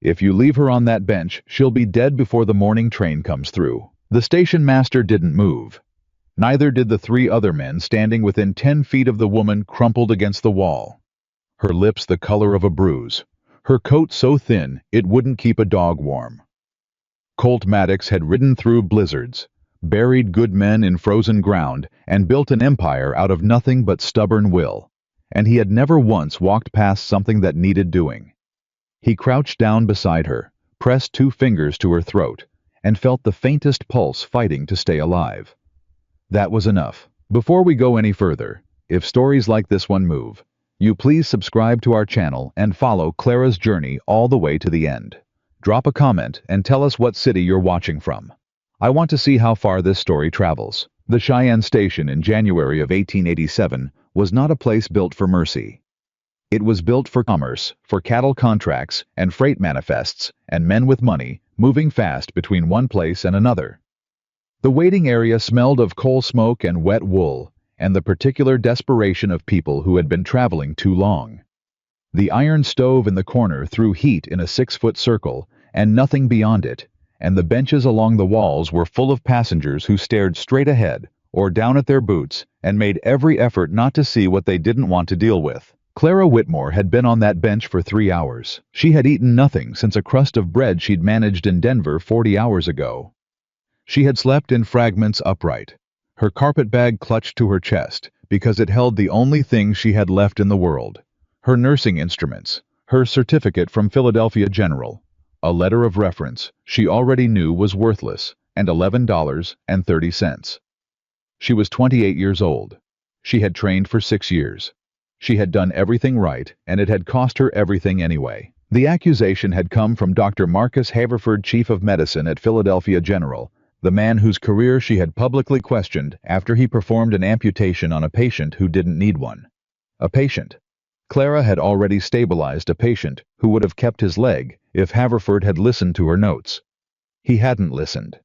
If you leave her on that bench, she'll be dead before the morning train comes through." The station master didn't move. Neither did the three other men standing within 10 feet of the woman crumpled against the wall. Her lips the color of a bruise. Her coat so thin it wouldn't keep a dog warm. Colt Maddox had ridden through blizzards, buried good men in frozen ground, and built an empire out of nothing but stubborn will. And he had never once walked past something that needed doing. He crouched down beside her, pressed 2 fingers to her throat, and felt the faintest pulse fighting to stay alive. That was enough. Before we go any further, if stories like this one move, you please subscribe to our channel and follow Clara's journey all the way to the end. Drop a comment and tell us what city you're watching from. I want to see how far this story travels. The Cheyenne Station in January of 1887 was not a place built for mercy. It was built for commerce, for cattle contracts and freight manifests, and men with money moving fast between one place and another. The waiting area smelled of coal smoke and wet wool, and the particular desperation of people who had been traveling too long. The iron stove in the corner threw heat in a 6-foot circle, and nothing beyond it, and the benches along the walls were full of passengers who stared straight ahead or down at their boots and made every effort not to see what they didn't want to deal with. Clara Whitmore had been on that bench for 3 hours. She had eaten nothing since a crust of bread she'd managed in Denver 40 hours ago. She had slept in fragments upright, her carpet bag clutched to her chest because it held the only thing she had left in the world: her nursing instruments, her certificate from Philadelphia General, a letter of reference she already knew was worthless, and $11.30. She was 28 years old. She had trained for 6 years. She had done everything right, and it had cost her everything anyway. The accusation had come from Dr. Marcus Haverford, chief of medicine at Philadelphia General, the man whose career she had publicly questioned after he performed an amputation on a patient who didn't need one. A patient. Clara had already stabilized a patient who would have kept his leg if Haverford had listened to her notes. He hadn't listened.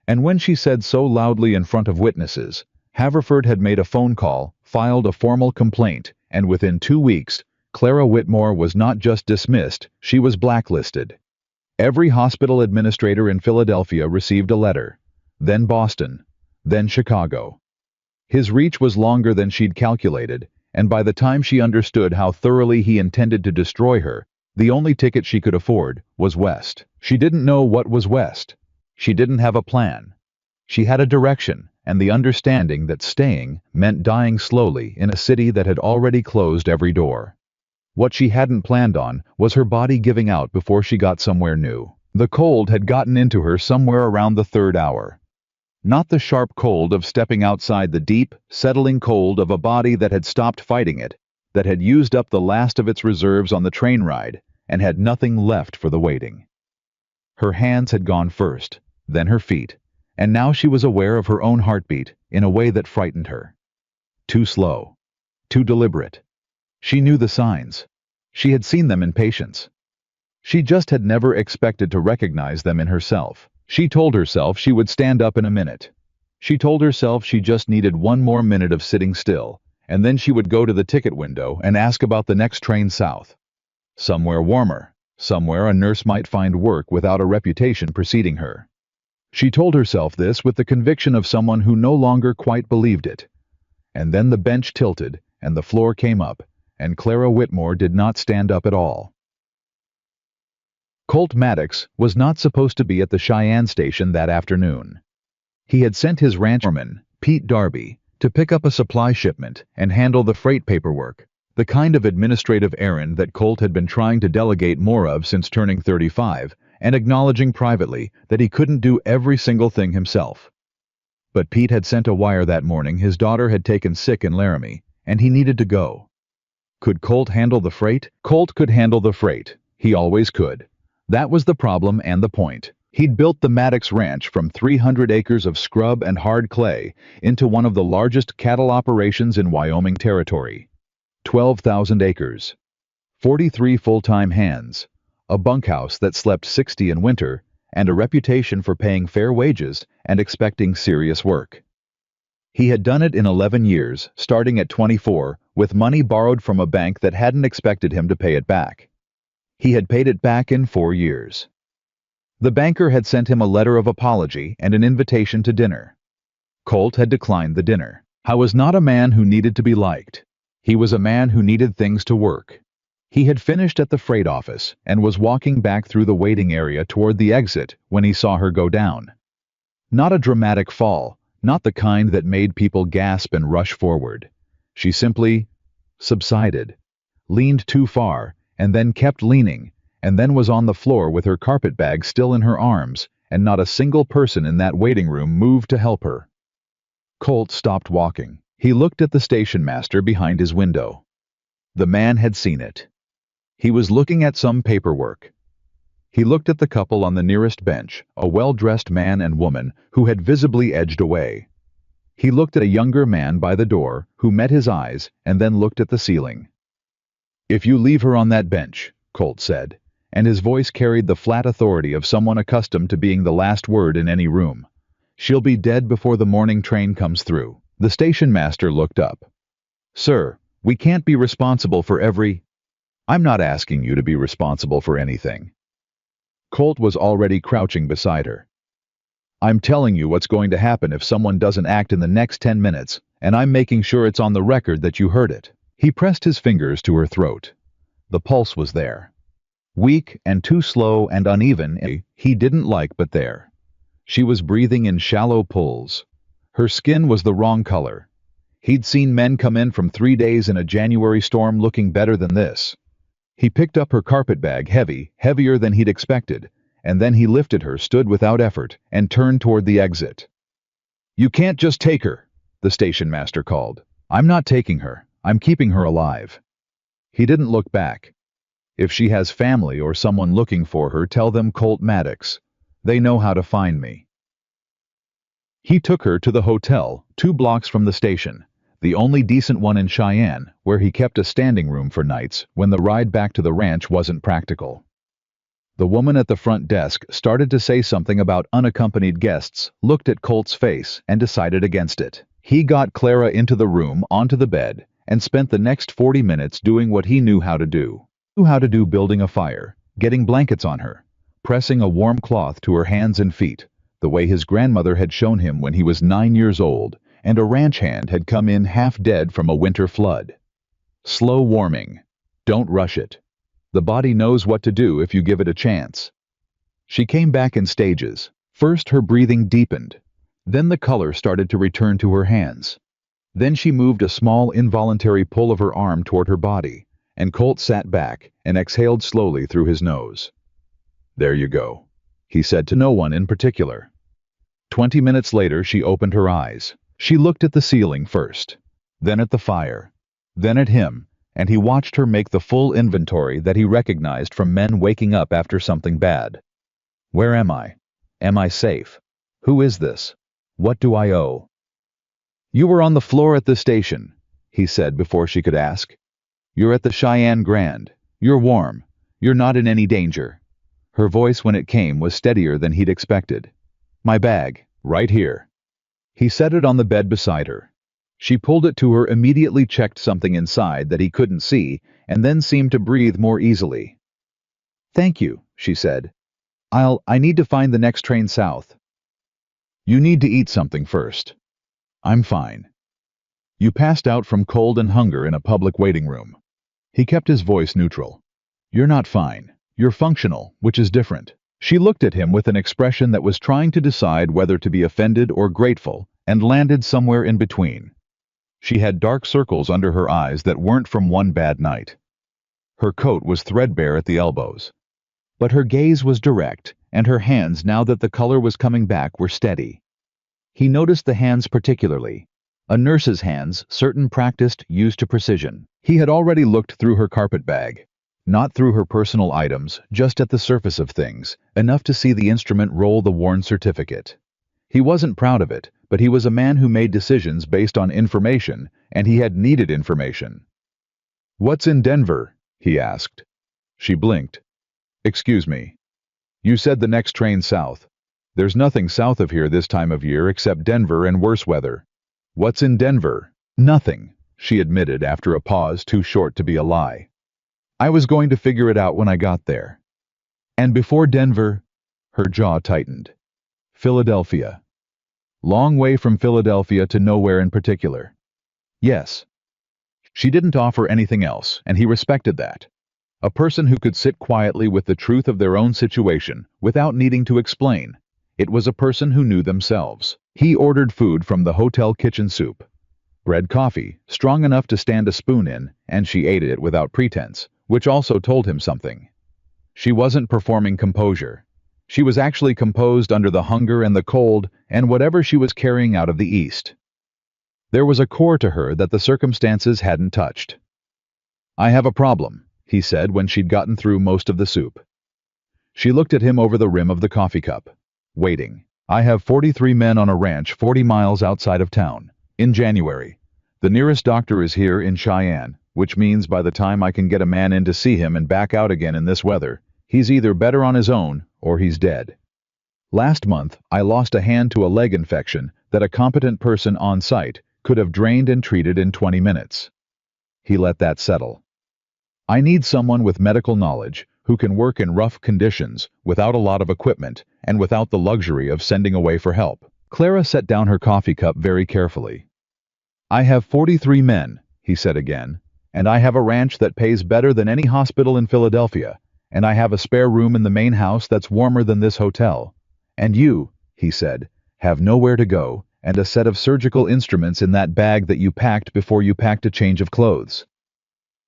And when she said so loudly in front of witnesses, Haverford had made a phone call, filed a formal complaint, and within 2 weeks, Clara Whitmore was not just dismissed, she was blacklisted. Every hospital administrator in Philadelphia received a letter, then Boston, then Chicago. His reach was longer than she'd calculated, and by the time she understood how thoroughly he intended to destroy her, the only ticket she could afford was west. She didn't know what was west. She didn't have a plan. She had a direction and the understanding that staying meant dying slowly in a city that had already closed every door. What she hadn't planned on was her body giving out before she got somewhere new. The cold had gotten into her somewhere around the 3rd hour. Not the sharp cold of stepping outside the deep, settling cold of a body that had stopped fighting it, that had used up the last of its reserves on the train ride, and had nothing left for the waiting. Her hands had gone first, then her feet, and now she was aware of her own heartbeat in a way that frightened her. Too slow. Too deliberate. She knew the signs. She had seen them in patients. She just had never expected to recognize them in herself. She told herself she would stand up in a minute. She told herself she just needed 1 more minute of sitting still, and then she would go to the ticket window and ask about the next train south. Somewhere warmer, somewhere a nurse might find work without a reputation preceding her. She told herself this with the conviction of someone who no longer quite believed it. And then the bench tilted, and the floor came up, and Clara Whitmore did not stand up at all. Colt Maddox was not supposed to be at the Cheyenne Station that afternoon. He had sent his ranchman, Pete Darby, to pick up a supply shipment and handle the freight paperwork, the kind of administrative errand that Colt had been trying to delegate more of since turning 35, and acknowledging privately that he couldn't do every single thing himself. But Pete had sent a wire that morning his daughter had taken sick in Laramie, and he needed to go. Could Colt handle the freight? Colt could handle the freight. He always could. That was the problem and the point. He'd built the Maddox Ranch from 300 acres of scrub and hard clay into one of the largest cattle operations in Wyoming Territory. 12,000 acres. 43 full-time hands. A bunkhouse that slept 60 in winter, and a reputation for paying fair wages and expecting serious work. He had done it in 11 years, starting at 24, with money borrowed from a bank that hadn't expected him to pay it back. He had paid it back in 4 years. The banker had sent him a letter of apology and an invitation to dinner. Colt had declined the dinner. He was not a man who needed to be liked. He was a man who needed things to work. He had finished at the freight office and was walking back through the waiting area toward the exit when he saw her go down. Not a dramatic fall, not the kind that made people gasp and rush forward. She simply subsided, leaned too far, and then kept leaning, and then was on the floor with her carpet bag still in her arms, and not a single person in that waiting room moved to help her. Colt stopped walking. He looked at the station master behind his window. The man had seen it. He was looking at some paperwork. He looked at the couple on the nearest bench, a well-dressed man and woman who had visibly edged away. He looked at a younger man by the door who met his eyes and then looked at the ceiling. "If you leave her on that bench," Colt said, and his voice carried the flat authority of someone accustomed to being the last word in any room, "she'll be dead before the morning train comes through." The station master looked up. "Sir, we can't be responsible for every—" "I'm not asking you to be responsible for anything." Colt was already crouching beside her. "I'm telling you what's going to happen if someone doesn't act in the next 10 minutes, and I'm making sure it's on the record that you heard it." He pressed his fingers to her throat. The pulse was there. Weak and too slow and uneven, he didn't like, but there. She was breathing in shallow pulls. Her skin was the wrong color. He'd seen men come in from 3 days in a January storm looking better than this. He picked up her carpet bag, heavier than he'd expected, and then he lifted her, stood without effort, and turned toward the exit. "You can't just take her," the station master called. "I'm not taking her. I'm keeping her alive." He didn't look back. "If she has family or someone looking for her, tell them Colt Maddox. They know how to find me." He took her to the hotel, 2 blocks from the station, the only decent one in Cheyenne, where he kept a standing room for nights when the ride back to the ranch wasn't practical. The woman at the front desk started to say something about unaccompanied guests, looked at Colt's face, and decided against it. He got Clara into the room, onto the bed, and spent the next 40 minutes doing what he knew how to do. Building a fire, getting blankets on her, pressing a warm cloth to her hands and feet, the way his grandmother had shown him when he was 9 years old, and a ranch hand had come in half dead from a winter flood. Slow warming. Don't rush it. The body knows what to do if you give it a chance. She came back in stages. First her breathing deepened. Then the color started to return to her hands. Then she moved a small involuntary pull of her arm toward her body, and Colt sat back and exhaled slowly through his nose. "There you go," he said to no one in particular. 20 minutes later she opened her eyes. She looked at the ceiling first, then at the fire, then at him, and he watched her make the full inventory that he recognized from men waking up after something bad. "Where am I? Am I safe? Who is this? What do I owe?" "You were on the floor at the station," he said before she could ask. "You're at the Cheyenne Grand. You're warm. You're not in any danger." Her voice, when it came, was steadier than he'd expected. "My bag, right here." He set it on the bed beside her. She pulled it to her, immediately checked something inside that he couldn't see, and then seemed to breathe more easily. "Thank you," she said. I need to find the next train south." "You need to eat something first." "I'm fine." "You passed out from cold and hunger in a public waiting room." He kept his voice neutral. "You're not fine. You're functional, which is different." She looked at him with an expression that was trying to decide whether to be offended or grateful, and landed somewhere in between. She had dark circles under her eyes that weren't from one bad night. Her coat was threadbare at the elbows. But her gaze was direct, and her hands, now that the color was coming back, were steady. He noticed the hands particularly. A nurse's hands, certain practiced, used to precision. He had already looked through her carpet bag. Not through her personal items, just at the surface of things, enough to see the instrument roll the worn certificate. He wasn't proud of it, but he was a man who made decisions based on information, and he had needed information. "What's in Denver?" he asked. She blinked. "Excuse me. You said the next train south. There's nothing south of here this time of year except Denver and worse weather." "What's in Denver?" "Nothing," she admitted after a pause too short to be a lie. I was going to figure it out when I got there. And before Denver, her jaw tightened. Philadelphia. Long way from Philadelphia to nowhere in particular. Yes. She didn't offer anything else, and he respected that. A person who could sit quietly with the truth of their own situation without needing to explain. It was a person who knew themselves. He ordered food from the hotel kitchen soup. Bread coffee, strong enough to stand a spoon in, and she ate it without pretense, which also told him something. She wasn't performing composure. She was actually composed under the hunger and the cold and whatever she was carrying out of the East. There was a core to her that the circumstances hadn't touched. "I have a problem," he said when she'd gotten through most of the soup. She looked at him over the rim of the coffee cup. "Waiting. I have 43 men on a ranch 40 miles outside of town. In January. The nearest doctor is here in Cheyenne, which means by the time I can get a man in to see him and back out again in this weather, he's either better on his own or he's dead. Last month, I lost a hand to a leg infection that a competent person on site could have drained and treated in 20 minutes. He let that settle. I need someone with medical knowledge who can work in rough conditions without a lot of equipment and without the luxury of sending away for help." Clara set down her coffee cup very carefully. "I have 43 men," he said again, "and I have a ranch that pays better than any hospital in Philadelphia, and I have a spare room in the main house that's warmer than this hotel. And you," he said, "have nowhere to go and a set of surgical instruments in that bag that you packed before you packed a change of clothes."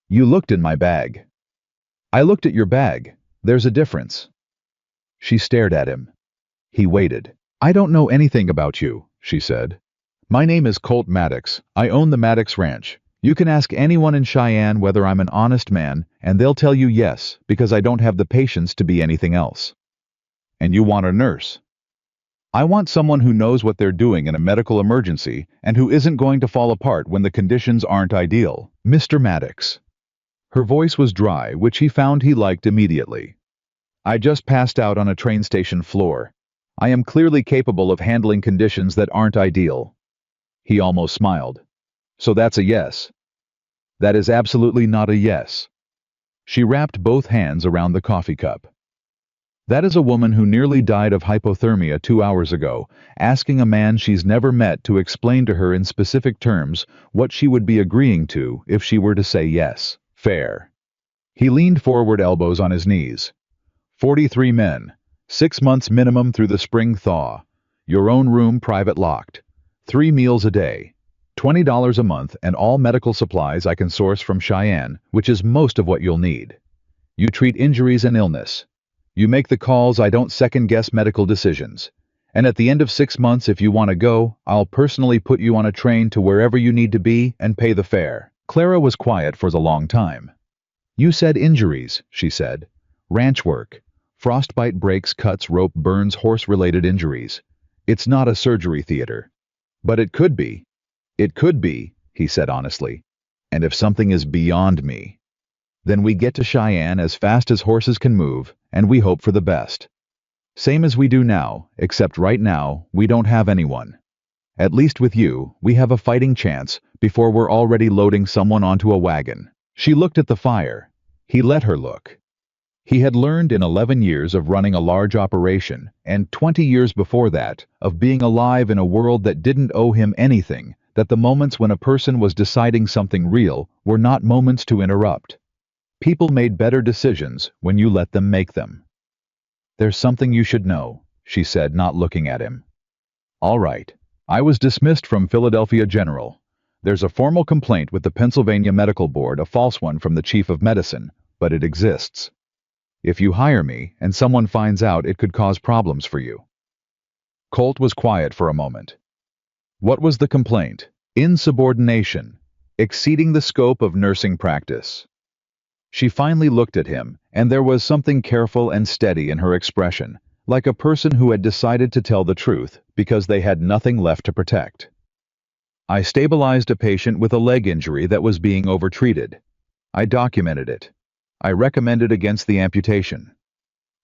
"You looked in my bag." "I looked at your bag. There's a difference." She stared at him. He waited. "I don't know anything about you," she said. "My name is Colt Maddox. I own the Maddox Ranch. You can ask anyone in Cheyenne whether I'm an honest man, and they'll tell you yes, because I don't have the patience to be anything else." "And you want a nurse?" "I want someone who knows what they're doing in a medical emergency and who isn't going to fall apart when the conditions aren't ideal. Mr. Maddox." Her voice was dry, which he found he liked immediately. "I just passed out on a train station floor. I am clearly capable of handling conditions that aren't ideal." He almost smiled. "So that's a yes." "That is absolutely not a yes." She wrapped both hands around the coffee cup. "That is a woman who nearly died of hypothermia 2 hours ago, asking a man she's never met to explain to her in specific terms what she would be agreeing to if she were to say yes. Fair." He leaned forward, elbows on his knees. 43 men. 6 months minimum through the spring thaw. Your own room private locked. 3 meals a day. $20 a month and all medical supplies I can source from Cheyenne, which is most of what you'll need. You treat injuries and illness. You make the calls, I don't second-guess medical decisions. And at the end of 6 months, if you want to go, I'll personally put you on a train to wherever you need to be and pay the fare." Clara was quiet for a long time. "You said injuries," she said. "Ranch work. Frostbite, breaks, cuts, rope burns, horse-related injuries. It's not a surgery theater." "But it could be." "It could be," he said honestly. "And if something is beyond me, then we get to Cheyenne as fast as horses can move, and we hope for the best. Same as we do now, except right now, we don't have anyone. At least with you, we have a fighting chance before we're already loading someone onto a wagon." She looked at the fire. He let her look. He had learned in 11 years of running a large operation, and 20 years before that, of being alive in a world that didn't owe him anything, that the moments when a person was deciding something real were not moments to interrupt. People made better decisions when you let them make them. "There's something you should know," she said, not looking at him. "All right. I was dismissed from Philadelphia General. There's a formal complaint with the Pennsylvania Medical Board, a false one from the Chief of Medicine, but it exists. If you hire me and someone finds out, it could cause problems for you." Colt was quiet for a moment. "What was the complaint?" "Insubordination. Exceeding the scope of nursing practice." She finally looked at him, and there was something careful and steady in her expression, like a person who had decided to tell the truth because they had nothing left to protect. "I stabilized a patient with a leg injury that was being overtreated. I documented it. I recommended against the amputation.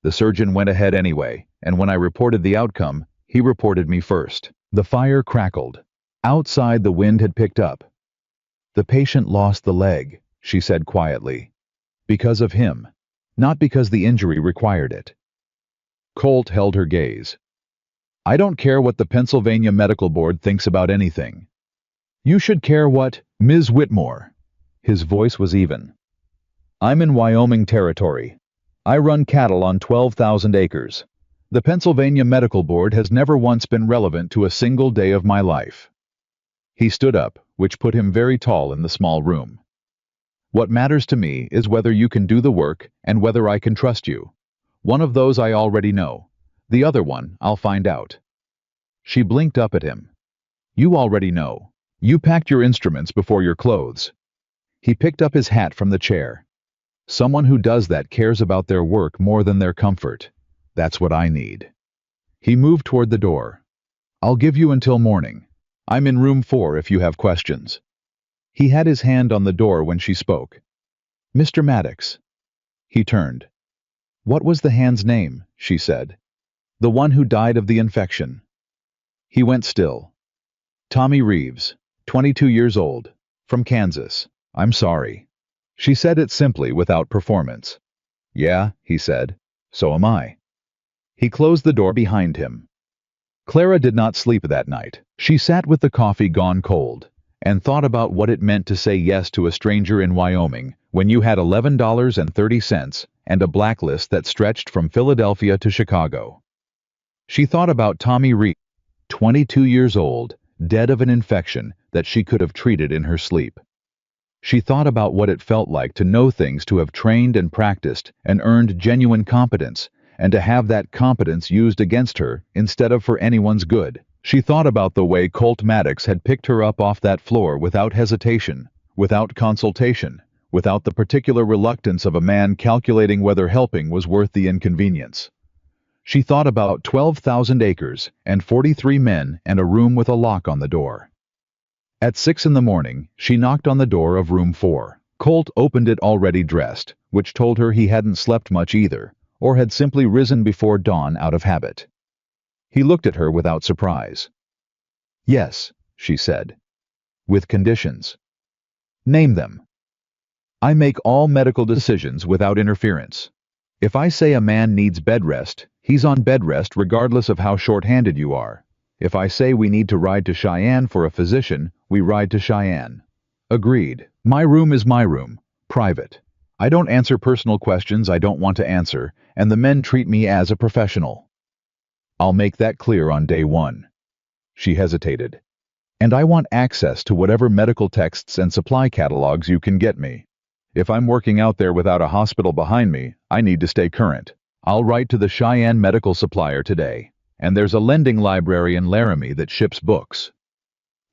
The surgeon went ahead anyway, and when I reported the outcome, he reported me first." The fire crackled. Outside, the wind had picked up. "The patient lost the leg," she said quietly, Because of him. Not because the injury required it. Colt held her gaze. I don't care what the Pennsylvania Medical Board thinks about anything. You should care what, Ms. Whitmore. His voice was even. I'm in Wyoming territory. I run cattle on 12,000 acres. The Pennsylvania Medical Board has never once been relevant to a single day of my life. He stood up, which put him very tall in the small room. What matters to me is whether you can do the work and whether I can trust you. One of those I already know. The other one, I'll find out. She blinked up at him. You already know. You packed your instruments before your clothes. He picked up his hat from the chair. Someone who does that cares about their work more than their comfort. That's what I need. He moved toward the door. I'll give you until morning. I'm in room 4 if you have questions. He had his hand on the door when she spoke. Mr. Maddox. He turned. What was the hand's name? She said. The one who died of the infection. He went still. Tommy Reeves, 22 years old, from Kansas. I'm sorry. She said it simply without performance. Yeah, he said. So am I. He closed the door behind him. Clara did not sleep that night. She sat with the coffee gone cold and thought about what it meant to say yes to a stranger in Wyoming when you had $11.30 and a blacklist that stretched from Philadelphia to Chicago. She thought about Tommy Reed, 22 years old, dead of an infection that she could have treated in her sleep. She thought about what it felt like to know things, to have trained and practiced and earned genuine competence, and to have that competence used against her instead of for anyone's good. She thought about the way Colt Maddox had picked her up off that floor without hesitation, without consultation, without the particular reluctance of a man calculating whether helping was worth the inconvenience. She thought about 12,000 acres and 43 men and a room with a lock on the door. At 6 in the morning, she knocked on the door of room 4. Colt opened it already dressed, which told her he hadn't slept much either, or had simply risen before dawn out of habit. He looked at her without surprise. Yes, she said. With conditions. Name them. I make all medical decisions without interference. If I say a man needs bed rest, he's on bed rest regardless of how short-handed you are. If I say we need to ride to Cheyenne for a physician, we ride to Cheyenne. Agreed. My room is my room. Private. I don't answer personal questions I don't want to answer, and the men treat me as a professional. I'll make that clear on day 1. She hesitated. And I want access to whatever medical texts and supply catalogs you can get me. If I'm working out there without a hospital behind me, I need to stay current. I'll write to the Cheyenne medical supplier today, and there's a lending library in Laramie that ships books.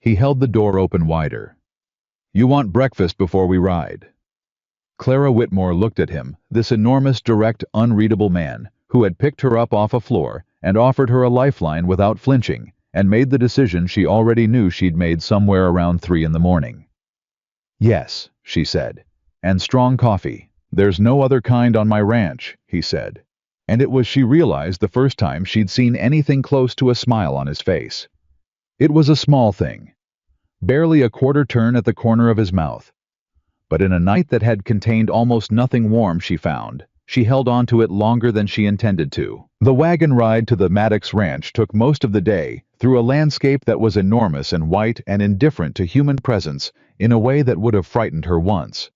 He held the door open wider. You want breakfast before we ride? Clara Whitmore looked at him, this enormous, direct, unreadable man, who had picked her up off a floor and offered her a lifeline without flinching, and made the decision she already knew she'd made somewhere around 3 in the morning. Yes, she said. And strong coffee. There's no other kind on my ranch, he said. And it was, she realized, the first time she'd seen anything close to a smile on his face. It was a small thing. Barely a quarter turn at the corner of his mouth. But in a night that had contained almost nothing warm, she found, she held on to it longer than she intended to. The wagon ride to the Maddox Ranch took most of the day, through a landscape that was enormous and white and indifferent to human presence in a way that would have frightened her once.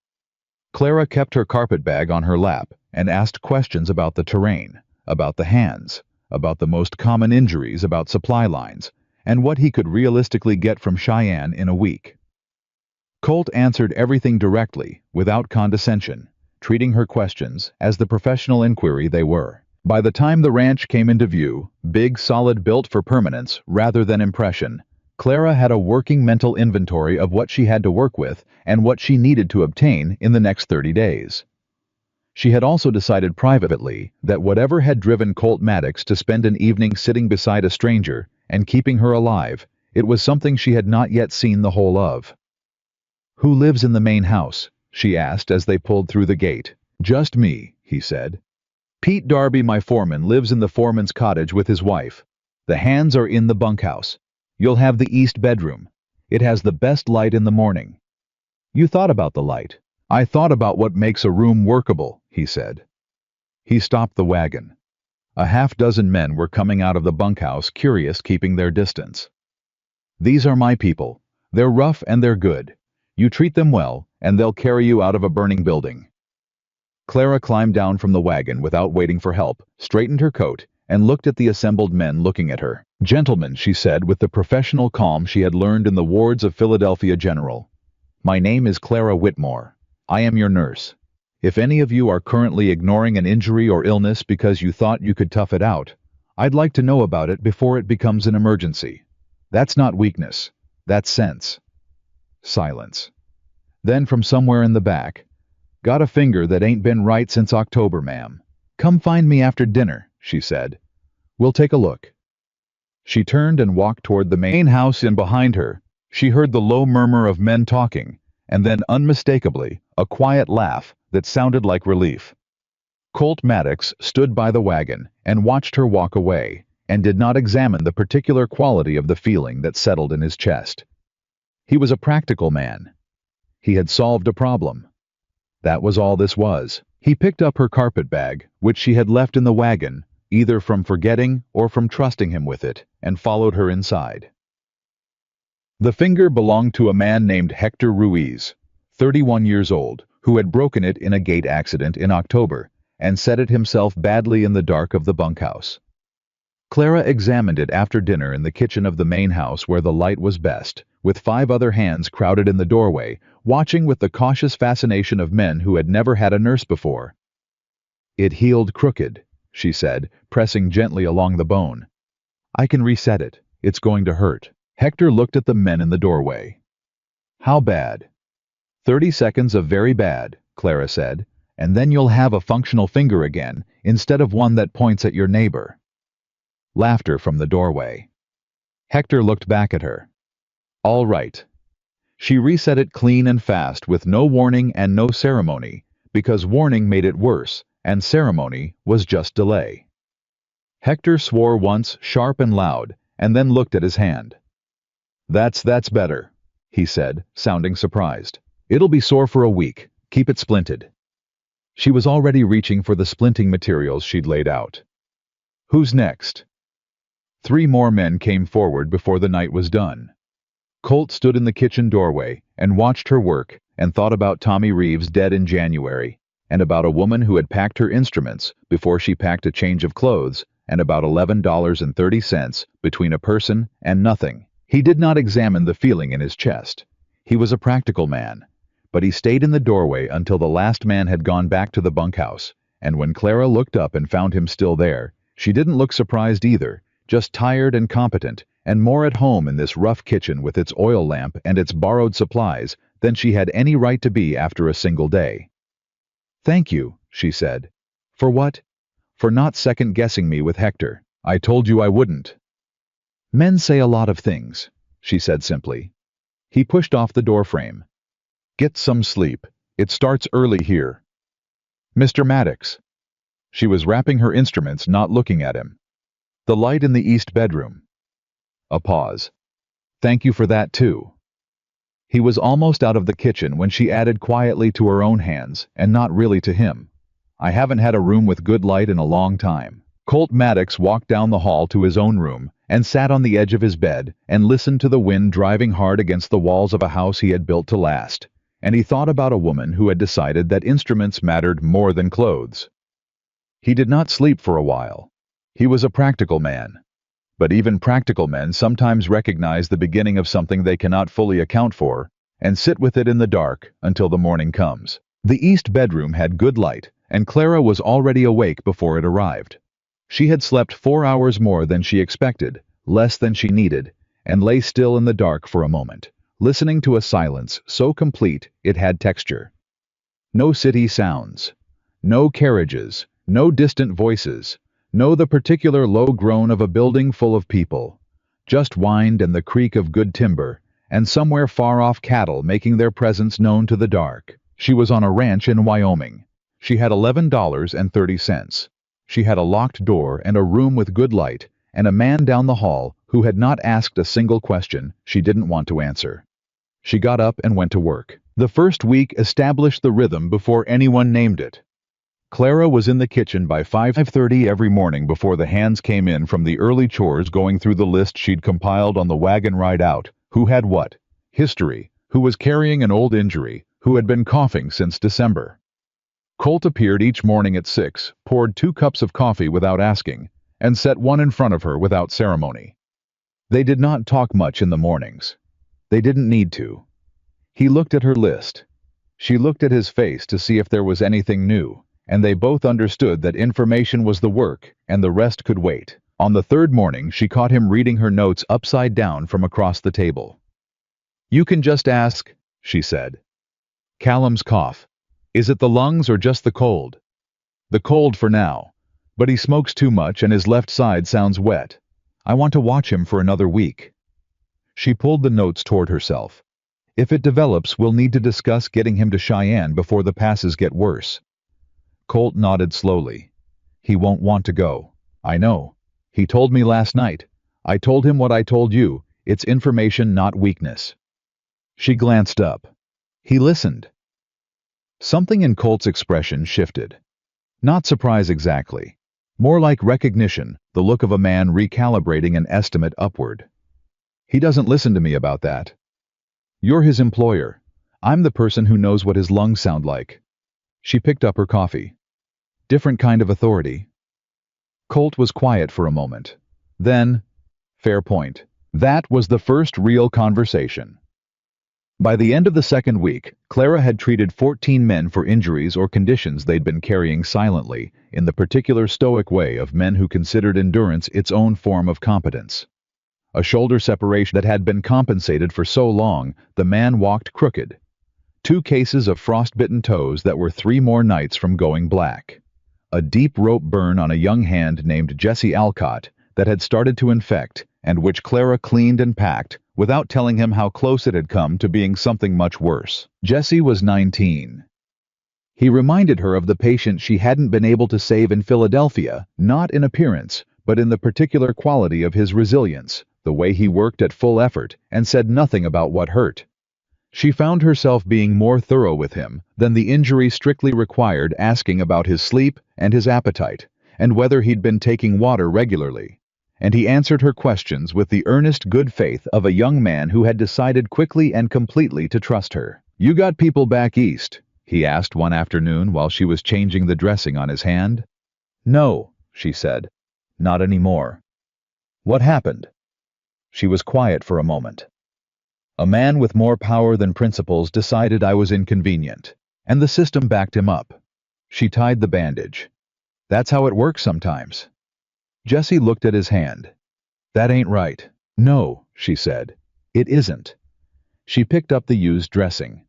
Clara kept her carpetbag on her lap and asked questions about the terrain, about the hands, about the most common injuries, about supply lines, and what he could realistically get from Cheyenne in a week. Colt answered everything directly, without condescension, treating her questions as the professional inquiry they were. By the time the ranch came into view, big, solid, built for permanence rather than impression, Clara had a working mental inventory of what she had to work with and what she needed to obtain in the next 30 days. She had also decided privately that whatever had driven Colt Maddox to spend an evening sitting beside a stranger and keeping her alive, it was something she had not yet seen the whole of. Who lives in the main house? She asked as they pulled through the gate. Just me, he said. Pete Darby, my foreman, lives in the foreman's cottage with his wife. The hands are in the bunkhouse. You'll have the east bedroom. It has the best light in the morning. You thought about the light. I thought about what makes a room workable, he said. He stopped the wagon. A half-dozen men were coming out of the bunkhouse, curious, keeping their distance. These are my people. They're rough and they're good. You treat them well, and they'll carry you out of a burning building. Clara climbed down from the wagon without waiting for help, straightened her coat, and looked at the assembled men looking at her. Gentlemen, she said with the professional calm she had learned in the wards of Philadelphia General. My name is Clara Whitmore. I am your nurse. If any of you are currently ignoring an injury or illness because you thought you could tough it out, I'd like to know about it before it becomes an emergency. That's not weakness. That's sense. Silence. Then from somewhere in the back, got a finger that ain't been right since October, ma'am. Come find me after dinner, she said. We'll take a look. She turned and walked toward the main house, and behind her, she heard the low murmur of men talking, and then unmistakably, a quiet laugh that sounded like relief. Colt Maddox stood by the wagon and watched her walk away, and did not examine the particular quality of the feeling that settled in his chest. He was a practical man. He had solved a problem. That was all this was. He picked up her carpet bag, which she had left in the wagon, either from forgetting or from trusting him with it, and followed her inside. The finger belonged to a man named Hector Ruiz, 31 years old, who had broken it in a gate accident in October and set it himself badly in the dark of the bunkhouse. Clara examined it after dinner in the kitchen of the main house where the light was best, with 5 other hands crowded in the doorway, watching with the cautious fascination of men who had never had a nurse before. It healed crooked, she said, pressing gently along the bone. I can reset it. It's going to hurt. Hector looked at the men in the doorway. How bad? 30 seconds of very bad, Clara said, and then you'll have a functional finger again, instead of one that points at your neighbor. Laughter from the doorway. Hector looked back at her. All right. She reset it clean and fast with no warning and no ceremony, because warning made it worse, and ceremony was just delay. Hector swore once, sharp and loud, and then looked at his hand. That's better, he said, sounding surprised. It'll be sore for a week. Keep it splinted. She was already reaching for the splinting materials she'd laid out. Who's next? 3 more men came forward before the night was done. Colt stood in the kitchen doorway and watched her work and thought about Tommy Reeves dead in January, and about a woman who had packed her instruments before she packed a change of clothes, and about $11.30 between a person and nothing. He did not examine the feeling in his chest. He was a practical man, but he stayed in the doorway until the last man had gone back to the bunkhouse, and when Clara looked up and found him still there, she didn't look surprised either, just tired and competent, and more at home in this rough kitchen with its oil lamp and its borrowed supplies than she had any right to be after a single day. Thank you, she said. For what? For not second-guessing me with Hector. I told you I wouldn't. Men say a lot of things, she said simply. He pushed off the doorframe. Get some sleep. It starts early here. Mr. Maddox. She was wrapping her instruments, not looking at him. The light in the east bedroom. A pause. Thank you for that too. He was almost out of the kitchen when she added quietly to her own hands, and not really to him. I haven't had a room with good light in a long time. Colt Maddox walked down the hall to his own room and sat on the edge of his bed and listened to the wind driving hard against the walls of a house he had built to last, and he thought about a woman who had decided that instruments mattered more than clothes. He did not sleep for a while. He was a practical man. But even practical men sometimes recognize the beginning of something they cannot fully account for, and sit with it in the dark until the morning comes. The east bedroom had good light, and Clara was already awake before it arrived. She had slept 4 hours more than she expected, less than she needed, and lay still in the dark for a moment, listening to a silence so complete it had texture. No city sounds, no carriages, no distant voices, no the particular low groan of a building full of people, just wind and the creak of good timber, and somewhere far off cattle making their presence known to the dark. She was on a ranch in Wyoming. She had $11.30. She had a locked door and a room with good light, and a man down the hall who had not asked a single question she didn't want to answer. She got up and went to work. The first week established the rhythm before anyone named it. Clara was in the kitchen by 5:30 every morning before the hands came in from the early chores, going through the list she'd compiled on the wagon ride out. Who had what? History. Who was carrying an old injury? Who had been coughing since December? Colt appeared each morning at 6, poured 2 cups of coffee without asking, and set one in front of her without ceremony. They did not talk much in the mornings. They didn't need to. He looked at her list. She looked at his face to see if there was anything new, and they both understood that information was the work and the rest could wait. On the third morning, she caught him reading her notes upside down from across the table. "You can just ask," she said. "Callum's cough. Is it the lungs or just the cold?" "The cold for now. But he smokes too much and his left side sounds wet. I want to watch him for another week." She pulled the notes toward herself. "If it develops, we'll need to discuss getting him to Cheyenne before the passes get worse." Colt nodded slowly. "He won't want to go. I know. He told me last night. I told him what I told you. It's information, not weakness." She glanced up. He listened. Something in Colt's expression shifted. Not surprise exactly. More like recognition, the look of a man recalibrating an estimate upward. "He doesn't listen to me about that. You're his employer. I'm the person who knows what his lungs sound like." She picked up her coffee. "Different kind of authority." Colt was quiet for a moment. Then, "Fair point." That was the first real conversation. By the end of the second week, Clara had treated 14 men for injuries or conditions they'd been carrying silently, in the particular stoic way of men who considered endurance its own form of competence. A shoulder separation that had been compensated for so long, the man walked crooked. 2 cases of frostbitten toes that were 3 more nights from going black. A deep rope burn on a young hand named Jesse Alcott that had started to infect, and which Clara cleaned and packed, without telling him how close it had come to being something much worse. Jesse was 19. He reminded her of the patient she hadn't been able to save in Philadelphia, not in appearance, but in the particular quality of his resilience, the way he worked at full effort and said nothing about what hurt. She found herself being more thorough with him than the injury strictly required, asking about his sleep and his appetite, and whether he'd been taking water regularly. And he answered her questions with the earnest good faith of a young man who had decided quickly and completely to trust her. "You got people back east?" he asked one afternoon while she was changing the dressing on his hand. "No," she said. "Not anymore." "What happened?" She was quiet for a moment. "A man with more power than principles decided I was inconvenient, and the system backed him up." She tied the bandage. "That's how it works sometimes." Jesse looked at his hand. "That ain't right." "No," she said. "It isn't." She picked up the used dressing.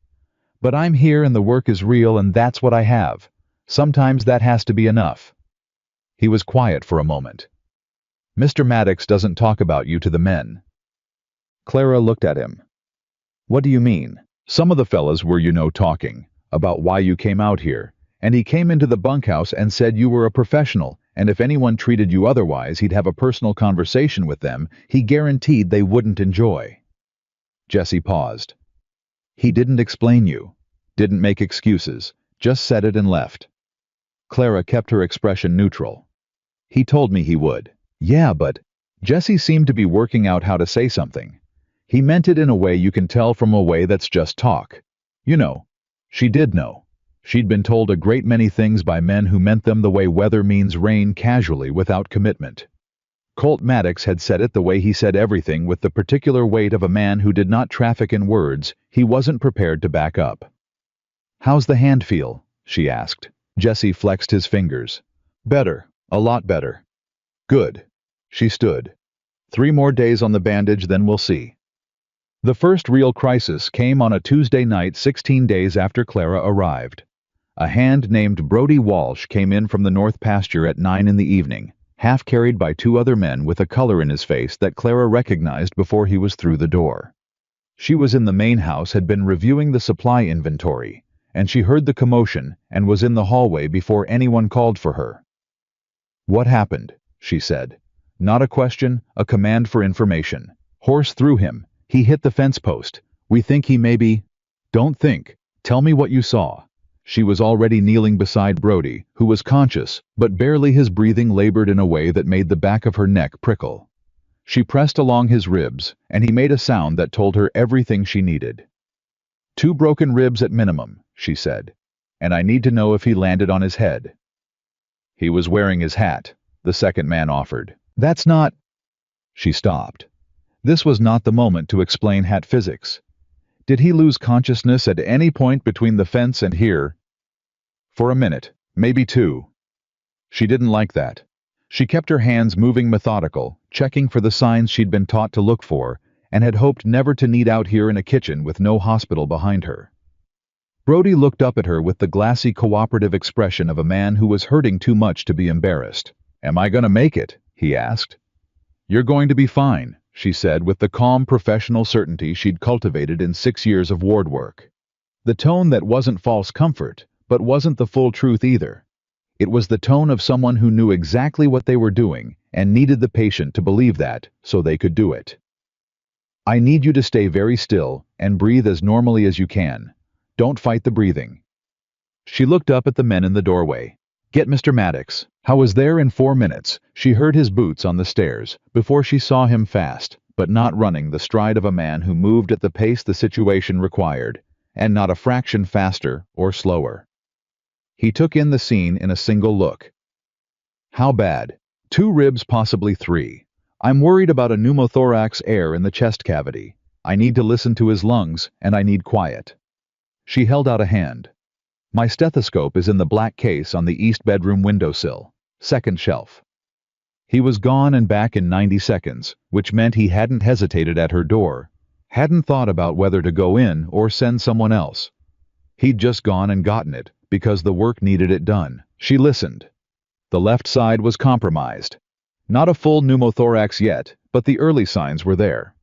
"But I'm here and the work is real and that's what I have. Sometimes that has to be enough." He was quiet for a moment. "Mr. Maddox doesn't talk about you to the men." Clara looked at him. "What do you mean?" "Some of the fellas were, talking about why you came out here, and he came into the bunkhouse and said you were a professional, and if anyone treated you otherwise, he'd have a personal conversation with them he guaranteed they wouldn't enjoy." Jesse paused. "He didn't explain you, didn't make excuses, just said it and left." Clara kept her expression neutral. "He told me he would." "Yeah, but..." Jesse seemed to be working out how to say something. "He meant it in a way you can tell from a way that's just talk. You know." She did know. She'd been told a great many things by men who meant them the way weather means rain, casually, without commitment. Colt Maddox had said it the way he said everything, with the particular weight of a man who did not traffic in words he wasn't prepared to back up. "How's the hand feel?" she asked. Jesse flexed his fingers. "Better. A lot better." "Good." She stood. 3 more days on the bandage, then we'll see." The first real crisis came on a Tuesday night 16 days after Clara arrived. A hand named Brody Walsh came in from the north pasture at 9 in the evening, half carried by 2 other men with a color in his face that Clara recognized before he was through the door. She was in the main house, had been reviewing the supply inventory, and she heard the commotion and was in the hallway before anyone called for her. "What happened?" she said. Not a question, a command for information. "Horse through him. He hit the fence post. We think he may be..." Don't think. Tell me what you saw. She was already kneeling beside Brody, who was conscious, but barely. His breathing labored in a way that made the back of her neck prickle. She pressed along his ribs, and he made a sound that told her everything she needed. 2 broken ribs at minimum, she said. And I need to know if he landed on his head. He was wearing his hat, the second man offered. That's not... She stopped. This was not the moment to explain hat physics. Did he lose consciousness at any point between the fence and here? For a minute, maybe 2. She didn't like that. She kept her hands moving, methodical, checking for the signs she'd been taught to look for, and had hoped never to need out here in a kitchen with no hospital behind her. Brody looked up at her with the glassy, cooperative expression of a man who was hurting too much to be embarrassed. Am I gonna make it? He asked. You're going to be fine, she said with the calm, professional certainty she'd cultivated in 6 years of ward work. The tone that wasn't false comfort, but wasn't the full truth either. It was the tone of someone who knew exactly what they were doing and needed the patient to believe that so they could do it. I need you to stay very still and breathe as normally as you can. Don't fight the breathing. She looked up at the men in the doorway. Get Mr. Maddox. I was there in 4 minutes. She heard his boots on the stairs before she saw him fast, but not running, the stride of a man who moved at the pace the situation required, and not a fraction faster or slower. He took in the scene in a single look. How bad? 2 ribs, possibly 3. I'm worried about a pneumothorax, air in the chest cavity. I need to listen to his lungs, and I need quiet. She held out a hand. My stethoscope is in the black case on the east bedroom windowsill, 2nd shelf. He was gone and back in 90 seconds, which meant he hadn't hesitated at her door, hadn't thought about whether to go in or send someone else. He'd just gone and gotten it, because the work needed it done. She listened. The left side was compromised. Not a full pneumothorax yet, but the early signs were there.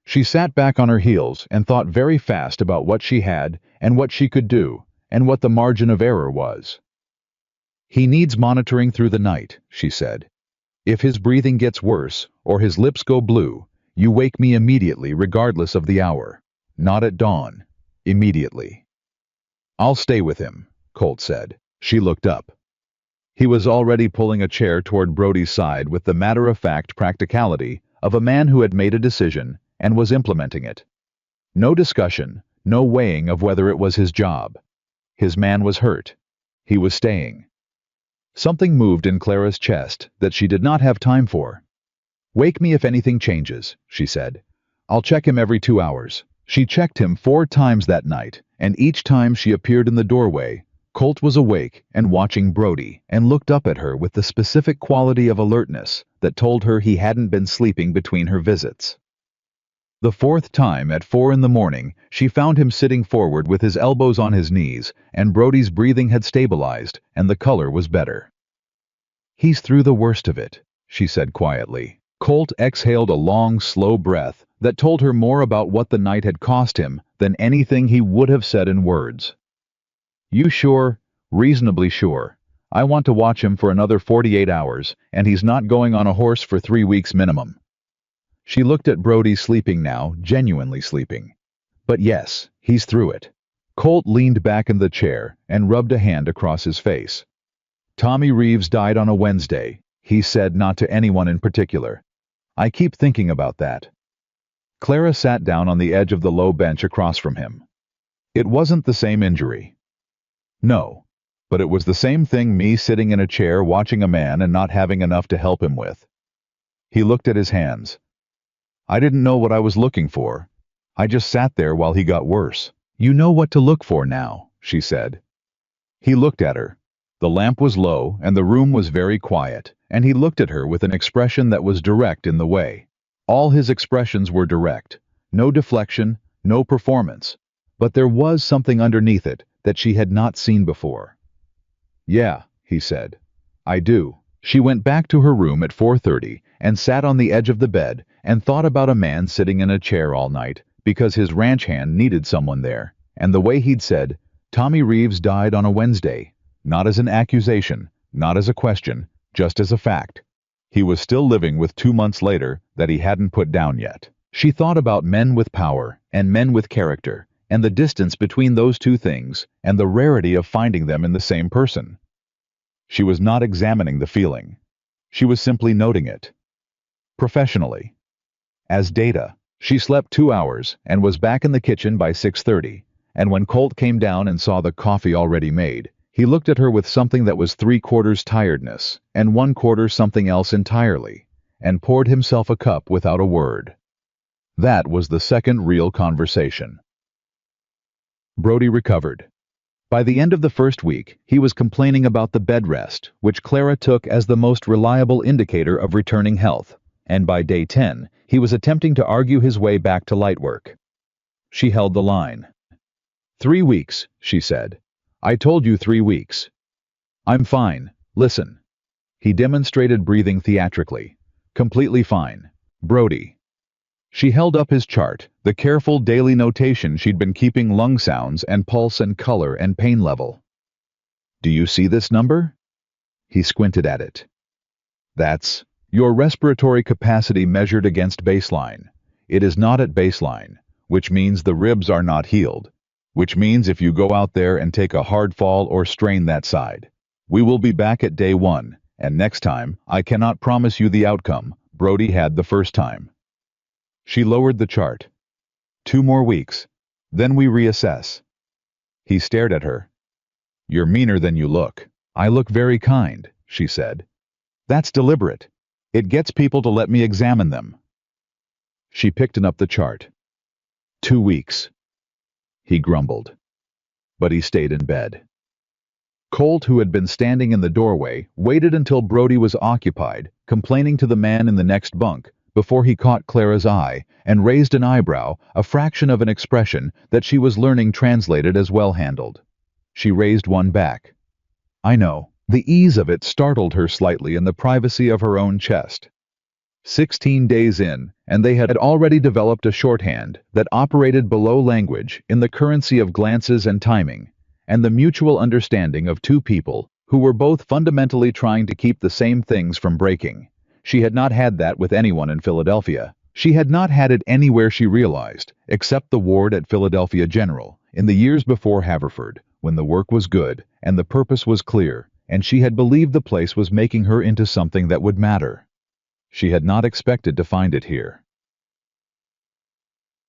She sat back on her heels and thought very fast about what she had and what she could do, and what the margin of error was. He needs monitoring through the night, she said. If his breathing gets worse, or his lips go blue, you wake me immediately regardless of the hour. Not at dawn. Immediately. I'll stay with him, Colt said. She looked up. He was already pulling a chair toward Brody's side with the matter-of-fact practicality of a man who had made a decision and was implementing it. No discussion, no weighing of whether it was his job. His man was hurt. He was staying. Something moved in Clara's chest that she did not have time for. Wake me if anything changes, she said. I'll check him every 2 hours. She checked him 4 times that night, and each time she appeared in the doorway, Colt was awake and watching Brody and looked up at her with the specific quality of alertness that told her he hadn't been sleeping between her visits. The 4th time at 4 in the morning, she found him sitting forward with his elbows on his knees, and Brody's breathing had stabilized and the color was better. He's through the worst of it, she said quietly. Colt exhaled a long, slow breath that told her more about what the night had cost him than anything he would have said in words. You sure? Reasonably sure. I want to watch him for another 48 hours, and he's not going on a horse for 3 weeks minimum. She looked at Brody, sleeping now, genuinely sleeping. But yes, he's through it. Colt leaned back in the chair and rubbed a hand across his face. Tommy Reeves died on a Wednesday, he said, not to anyone in particular. I keep thinking about that. Clara sat down on the edge of the low bench across from him. It wasn't the same injury. No, but it was the same thing, me sitting in a chair watching a man and not having enough to help him with. He looked at his hands. I didn't know what I was looking for. I just sat there while he got worse. You know what to look for now, she said. He looked at her. The lamp was low and the room was very quiet, and he looked at her with an expression that was direct in the way. All his expressions were direct. No deflection, no performance. But there was something underneath it that she had not seen before. Yeah, he said. I do. She went back to her room at 4:30 and sat on the edge of the bed and thought about a man sitting in a chair all night because his ranch hand needed someone there, and the way he'd said, Tommy Reeves died on a Wednesday, not as an accusation, not as a question, just as a fact. He was still living with 2 months later that he hadn't put down yet. She thought about men with power and men with character, and the distance between those two things, and the rarity of finding them in the same person. She was not examining the feeling. She was simply noting it. Professionally. As data, she slept 2 hours and was back in the kitchen by 6:30, and when Colt came down and saw the coffee already made, he looked at her with something that was 3/4 tiredness and 1/4 something else entirely, and poured himself a cup without a word. That was the second real conversation. Brody recovered. By the end of the first week, he was complaining about the bed rest, which Clara took as the most reliable indicator of returning health, and by day 10, he was attempting to argue his way back to light work. She held the line. 3 weeks, she said. I told you 3 weeks. I'm fine, listen. He demonstrated breathing theatrically. Completely fine. Brody. She held up his chart, the careful daily notation she'd been keeping: lung sounds and pulse and color and pain level. Do you see this number? He squinted at it. That's your respiratory capacity measured against baseline. It is not at baseline, which means the ribs are not healed, which means if you go out there and take a hard fall or strain that side, we will be back at day 1, and next time, I cannot promise you the outcome Brody had the first time. She lowered the chart. 2 more weeks. Then we reassess. He stared at her. You're meaner than you look. I look very kind, she said. That's deliberate. It gets people to let me examine them. She picked up the chart. 2 weeks. He grumbled. But he stayed in bed. Colt, who had been standing in the doorway, waited until Brody was occupied, complaining to the man in the next bunk, before he caught Clara's eye and raised an eyebrow, a fraction of an expression that she was learning translated as well handled. She raised one back. I know. The ease of it startled her slightly in the privacy of her own chest. 16 days in, and they had already developed a shorthand that operated below language in the currency of glances and timing, and the mutual understanding of two people who were both fundamentally trying to keep the same things from breaking. She had not had that with anyone in Philadelphia. She had not had it anywhere, she realized, except the ward at Philadelphia General, in the years before Haverford, when the work was good and the purpose was clear, and she had believed the place was making her into something that would matter. She had not expected to find it here.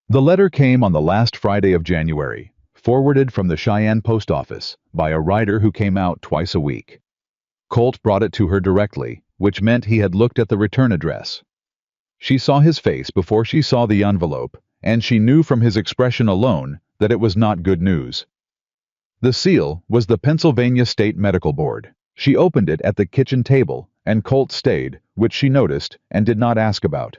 The letter came on the last Friday of January, forwarded from the Cheyenne post office by a rider who came out twice a week. Colt brought it to her directly, which meant he had looked at the return address. She saw his face before she saw the envelope, and she knew from his expression alone that it was not good news. The seal was the Pennsylvania State Medical Board. She opened it at the kitchen table, and Colt stayed, which she noticed and did not ask about.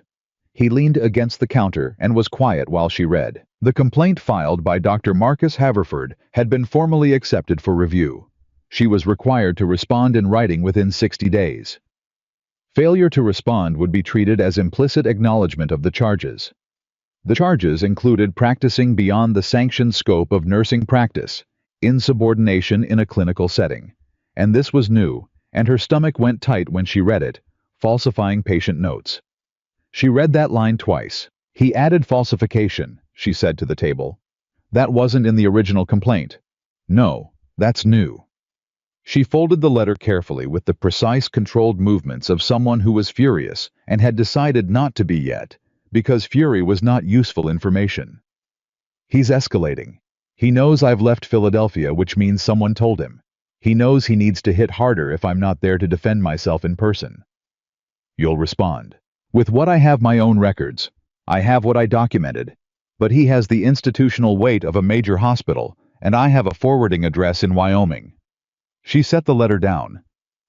He leaned against the counter and was quiet while she read. The complaint filed by Dr. Marcus Haverford had been formally accepted for review. She was required to respond in writing within 60 days. Failure to respond would be treated as implicit acknowledgement of the charges. The charges included practicing beyond the sanctioned scope of nursing practice, insubordination in a clinical setting. And this was new, and her stomach went tight when she read it, falsifying patient notes. She read that line twice. He added falsification, she said to the table. That wasn't in the original complaint. No, that's new. She folded the letter carefully with the precise, controlled movements of someone who was furious and had decided not to be yet, because fury was not useful information. He's escalating. He knows I've left Philadelphia, which means someone told him. He knows he needs to hit harder if I'm not there to defend myself in person. You'll respond. With what I have my own records. I have what I documented. But he has the institutional weight of a major hospital, and I have a forwarding address in Wyoming. She set the letter down.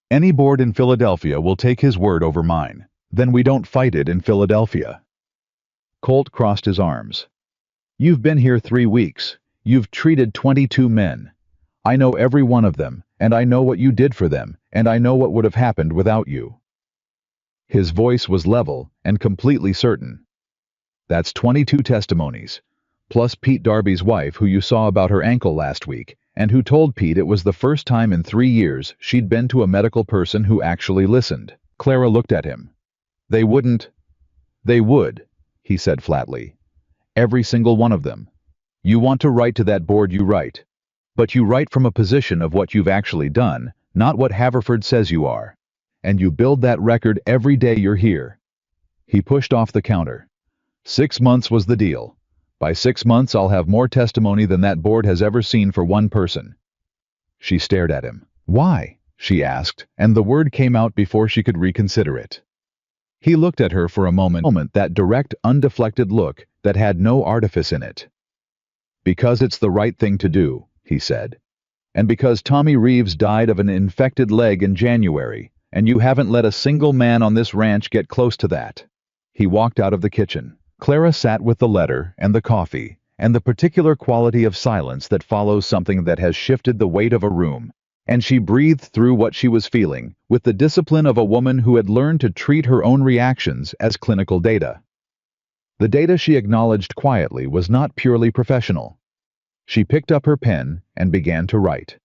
Any board in Philadelphia will take his word over mine. Then we don't fight it in Philadelphia. Colt crossed his arms. You've been here 3 weeks. You've treated 22 men. I know every one of them, and I know what you did for them, and I know what would have happened without you. His voice was level and completely certain. That's 22 testimonies, plus Pete Darby's wife, who you saw about her ankle last week, and who told Pete it was the first time in 3 years she'd been to a medical person who actually listened. Clara looked at him. They wouldn't. They would, he said flatly. Every single one of them. You want to write to that board, you write. But you write from a position of what you've actually done, not what Haverford says you are. And you build that record every day you're here. He pushed off the counter. 6 months was the deal. By 6 months I'll have more testimony than that board has ever seen for one person. She stared at him. Why? She asked, and the word came out before she could reconsider it. He looked at her for a moment, that direct, undeflected look that had no artifice in it. Because it's the right thing to do, he said. And because Tommy Reeves died of an infected leg in January, and you haven't let a single man on this ranch get close to that. He walked out of the kitchen. Clara sat with the letter and the coffee, and the particular quality of silence that follows something that has shifted the weight of a room, and she breathed through what she was feeling with the discipline of a woman who had learned to treat her own reactions as clinical data. The data, she acknowledged quietly, was not purely professional. She picked up her pen and began to write.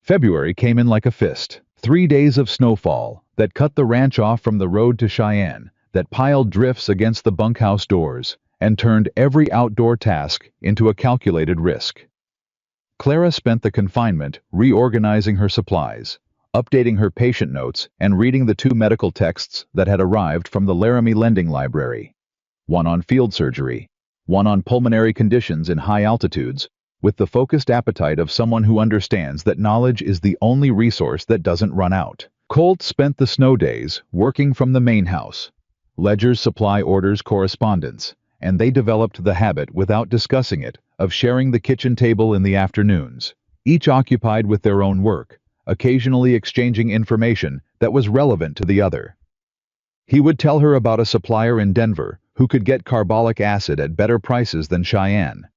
February came in like a fist. 3 days of snowfall that cut the ranch off from the road to Cheyenne, that piled drifts against the bunkhouse doors, and turned every outdoor task into a calculated risk. Clara spent the confinement reorganizing her supplies, updating her patient notes, and reading the 2 medical texts that had arrived from the Laramie Lending Library. One on field surgery, one on pulmonary conditions in high altitudes, with the focused appetite of someone who understands that knowledge is the only resource that doesn't run out. Colt spent the snow days working from the main house. Ledgers, supply orders, correspondence, and they developed the habit, without discussing it, of sharing the kitchen table in the afternoons, each occupied with their own work, occasionally exchanging information that was relevant to the other. He would tell her about a supplier in Denver who could get carbolic acid at better prices than Cheyenne.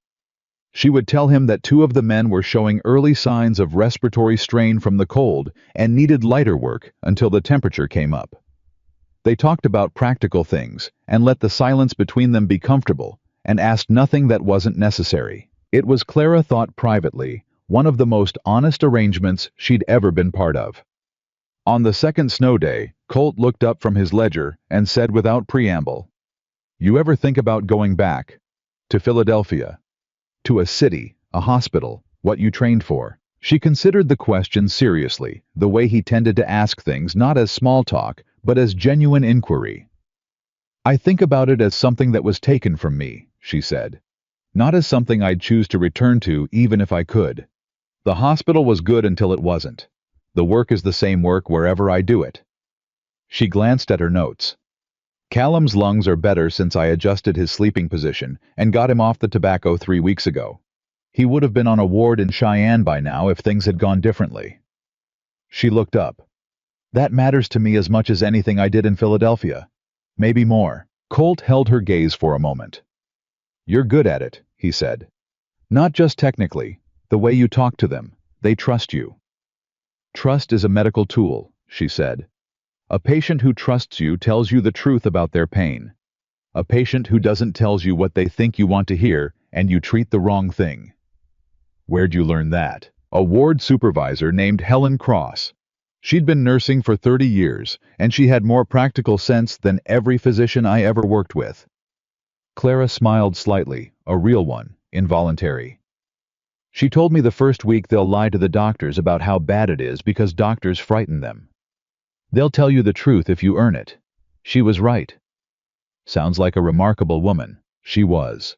She would tell him that 2 of the men were showing early signs of respiratory strain from the cold and needed lighter work until the temperature came up. They talked about practical things and let the silence between them be comfortable, and asked nothing that wasn't necessary. It was, Clara thought privately, one of the most honest arrangements she'd ever been part of. On the second snow day, Colt looked up from his ledger and said without preamble, "You ever think about going back? To Philadelphia? To a city, a hospital, what you trained for?" She considered the question seriously, the way he tended to ask things not as small talk, but as genuine inquiry. "I think about it as something that was taken from me," she said. "Not as something I'd choose to return to even if I could. The hospital was good until it wasn't. The work is the same work wherever I do it." She glanced at her notes. "Callum's lungs are better since I adjusted his sleeping position and got him off the tobacco 3 weeks ago. He would have been on a ward in Cheyenne by now if things had gone differently." She looked up. "That matters to me as much as anything I did in Philadelphia. Maybe more." Colt held her gaze for a moment. "You're good at it," he said. "Not just technically, the way you talk to them. They trust you." "Trust is a medical tool," she said. "A patient who trusts you tells you the truth about their pain. A patient who doesn't tells you what they think you want to hear, and you treat the wrong thing." "Where'd you learn that?" "A ward supervisor named Helen Cross. She'd been nursing for 30 years, and she had more practical sense than every physician I ever worked with." Clara smiled slightly, a real one, involuntary. "She told me the first week they'll lie to the doctors about how bad it is because doctors frighten them. They'll tell you the truth if you earn it." She was right. Sounds like a remarkable woman. She was.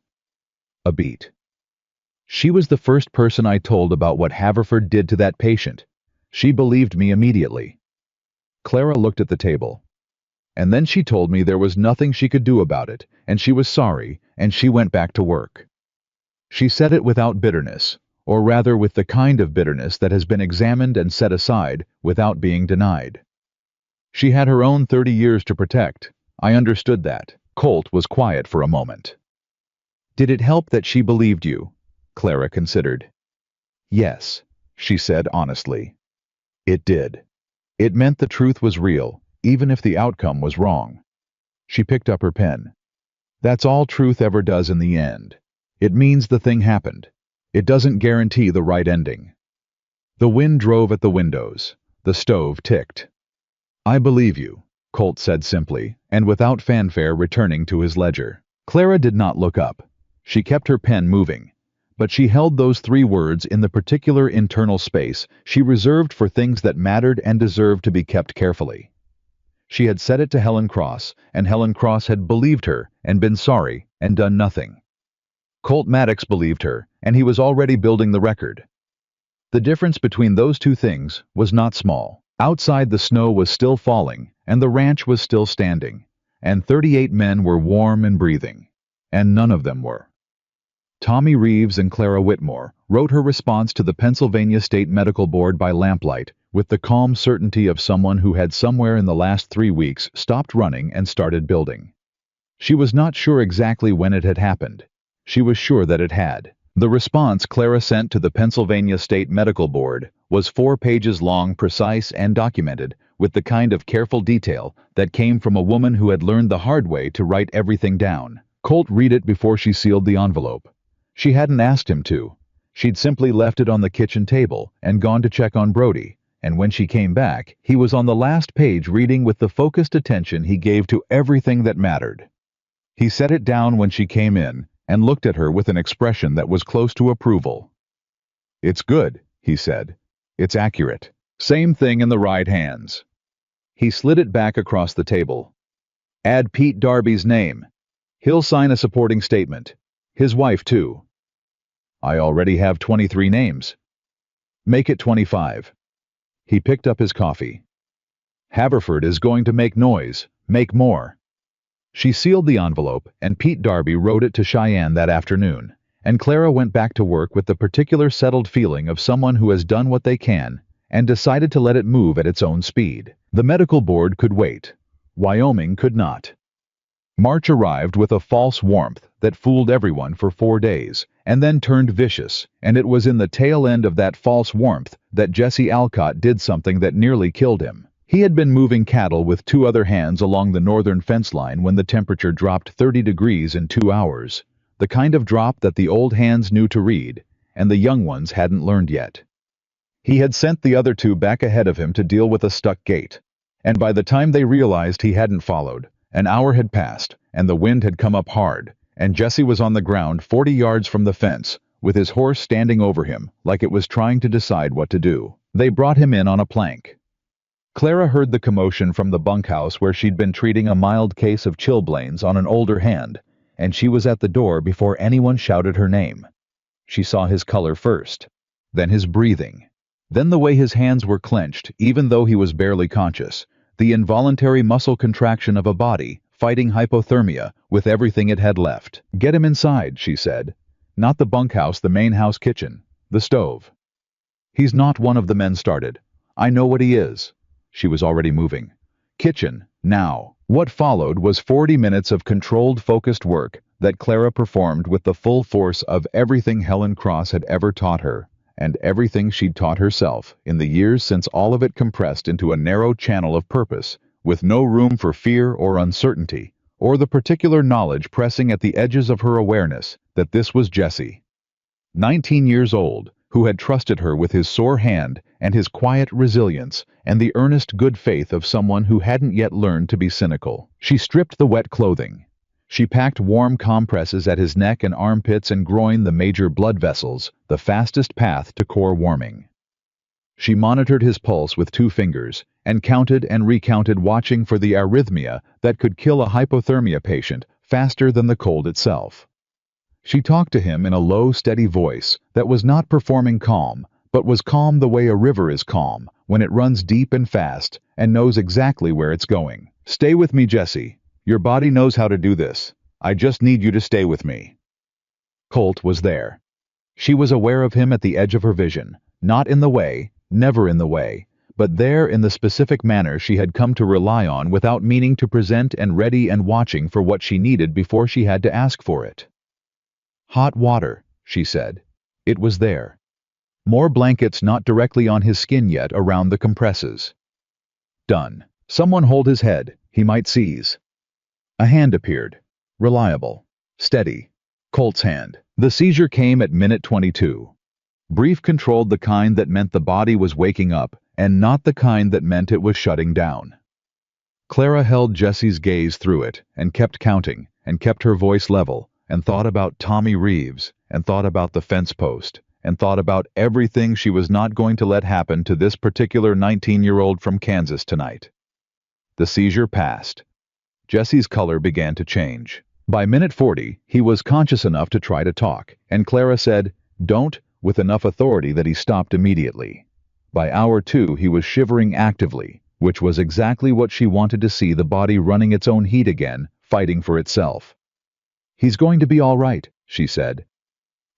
A beat. "She was the first person I told about what Haverford did to that patient. She believed me immediately." Clara looked at the table. "And then she told me there was nothing she could do about it, and she was sorry, and she went back to work." She said it without bitterness, or rather with the kind of bitterness that has been examined and set aside without being denied. She had her own 30 years to protect. I understood that. Colt was quiet for a moment. "Did it help that she believed you?" Clara considered. "Yes," she said honestly. "It did. It meant the truth was real, even if the outcome was wrong." She picked up her pen. "That's all truth ever does in the end. It means the thing happened. It doesn't guarantee the right ending." The wind drove at the windows. The stove ticked. "I believe you," Colt said simply, and without fanfare returning to his ledger. Clara did not look up. She kept her pen moving. But she held those 3 words in the particular internal space she reserved for things that mattered and deserved to be kept carefully. She had said it to Helen Cross, and Helen Cross had believed her and been sorry and done nothing. Colt Maddox believed her, and he was already building the record. The difference between those 2 things was not small. Outside, the snow was still falling, and the ranch was still standing, and 38 men were warm and breathing, and none of them were. Tommy Reeves and Clara Whitmore wrote her response to the Pennsylvania State Medical Board by lamplight with the calm certainty of someone who had somewhere in the last 3 weeks stopped running and started building. She was not sure exactly when it had happened. She was sure that it had. The response Clara sent to the Pennsylvania State Medical Board was 4 pages long, precise and documented, with the kind of careful detail that came from a woman who had learned the hard way to write everything down. Colt read it before she sealed the envelope. She hadn't asked him to. She'd simply left it on the kitchen table and gone to check on Brody, and when she came back, he was on the last page reading with the focused attention he gave to everything that mattered. He set it down when she came in and looked at her with an expression that was close to approval. "It's good," he said. "It's accurate. Same thing in the right hands." He slid it back across the table. "Add Pete Darby's name. He'll sign a supporting statement. His wife, too." "I already have 23 names." "Make it 25. He picked up his coffee. "Haverford is going to make noise. Make more." She sealed the envelope, and Pete Darby wrote it to Cheyenne that afternoon, and Clara went back to work with the particular settled feeling of someone who has done what they can and decided to let it move at its own speed. The medical board could wait. Wyoming could not. March arrived with a false warmth that fooled everyone for 4 days, and then turned vicious, and it was in the tail end of that false warmth that Jesse Alcott did something that nearly killed him. He had been moving cattle with 2 other hands along the northern fence line when the temperature dropped 30 degrees in 2 hours, the kind of drop that the old hands knew to read, and the young ones hadn't learned yet. He had sent the other 2 back ahead of him to deal with a stuck gate, and by the time they realized he hadn't followed, an hour had passed, and the wind had come up hard, and Jesse was on the ground 40 yards from the fence, with his horse standing over him like it was trying to decide what to do. They brought him in on a plank. Clara heard the commotion from the bunkhouse where she'd been treating a mild case of chilblains on an older hand, and she was at the door before anyone shouted her name. She saw his color first, then his breathing, then the way his hands were clenched even though he was barely conscious, the involuntary muscle contraction of a body fighting hypothermia with everything it had left. "Get him inside," she said. "Not the bunkhouse, the main house kitchen, the stove." "He's not," one of the men started. "I know what he is." She was already moving. "Kitchen, now." What followed was 40 minutes of controlled, focused work that Clara performed with the full force of everything Helen Cross had ever taught her, and everything she'd taught herself in the years since, all of it compressed into a narrow channel of purpose, with no room for fear or uncertainty, or the particular knowledge pressing at the edges of her awareness that this was Jesse, 19 years old, who had trusted her with his sore hand and his quiet resilience and the earnest good faith of someone who hadn't yet learned to be cynical. She stripped the wet clothing. She packed warm compresses at his neck and armpits and groin, the major blood vessels, the fastest path to core warming. She monitored his pulse with 2 fingers and counted and recounted, watching for the arrhythmia that could kill a hypothermia patient faster than the cold itself. She talked to him in a low, steady voice that was not performing calm, but was calm the way a river is calm when it runs deep and fast and knows exactly where it's going. "Stay with me, Jesse. Your body knows how to do this. I just need you to stay with me." Colt was there. She was aware of him at the edge of her vision, not in the way, never in the way, but there in the specific manner she had come to rely on without meaning to present, and ready and watching for what she needed before she had to ask for it. "Hot water," she said. It was there. More blankets, not directly on his skin yet, around the compresses. Done. Someone hold his head, he might seize. A hand appeared. Reliable. Steady. Colt's hand. The seizure came at minute 22. Brief, controlled, the kind that meant the body was waking up, and not the kind that meant it was shutting down. Clara held Jesse's gaze through it, and kept counting, and kept her voice level, and thought about Tommy Reeves, and thought about the fence post, and thought about everything she was not going to let happen to this particular 19-year-old from Kansas tonight. The seizure passed. Jesse's color began to change. By minute 40, he was conscious enough to try to talk, and Clara said, "Don't," with enough authority that he stopped immediately. By hour 2, he was shivering actively, which was exactly what she wanted to see, the body running its own heat again, fighting for itself. "He's going to be all right," she said.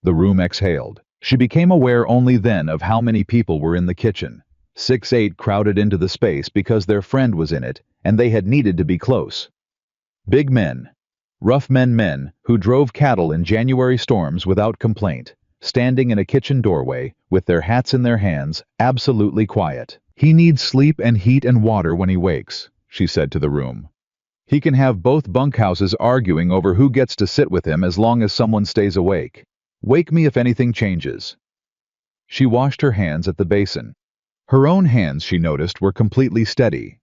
The room exhaled. She became aware only then of how many people were in the kitchen. 6-8 crowded into the space because their friend was in it, and they had needed to be close. Big men. Rough men who drove cattle in January storms without complaint, standing in a kitchen doorway, with their hats in their hands, absolutely quiet. "He needs sleep and heat and water when he wakes," she said to the room. "He can have both bunkhouses arguing over who gets to sit with him as long as someone stays awake. Wake me if anything changes." She washed her hands at the basin. Her own hands, she noticed, were completely steady.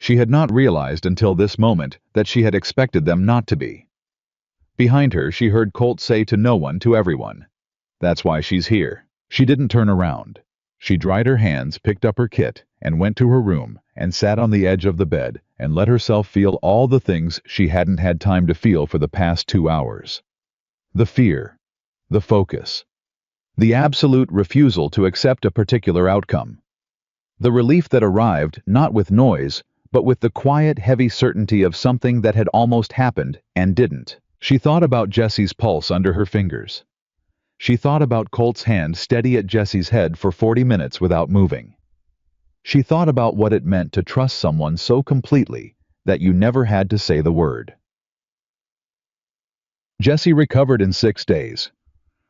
She had not realized until this moment that she had expected them not to be. Behind her, she heard Colt say to no one, to everyone, "That's why she's here." She didn't turn around. She dried her hands, picked up her kit, and went to her room, and sat on the edge of the bed, and let herself feel all the things she hadn't had time to feel for the past 2 hours. The fear, the focus, the absolute refusal to accept a particular outcome. The relief that arrived, not with noise, but with the quiet, heavy certainty of something that had almost happened and didn't. She thought about Jesse's pulse under her fingers. She thought about Colt's hand steady at Jesse's head for 40 minutes without moving. She thought about what it meant to trust someone so completely that you never had to say the word. Jesse recovered in 6 days.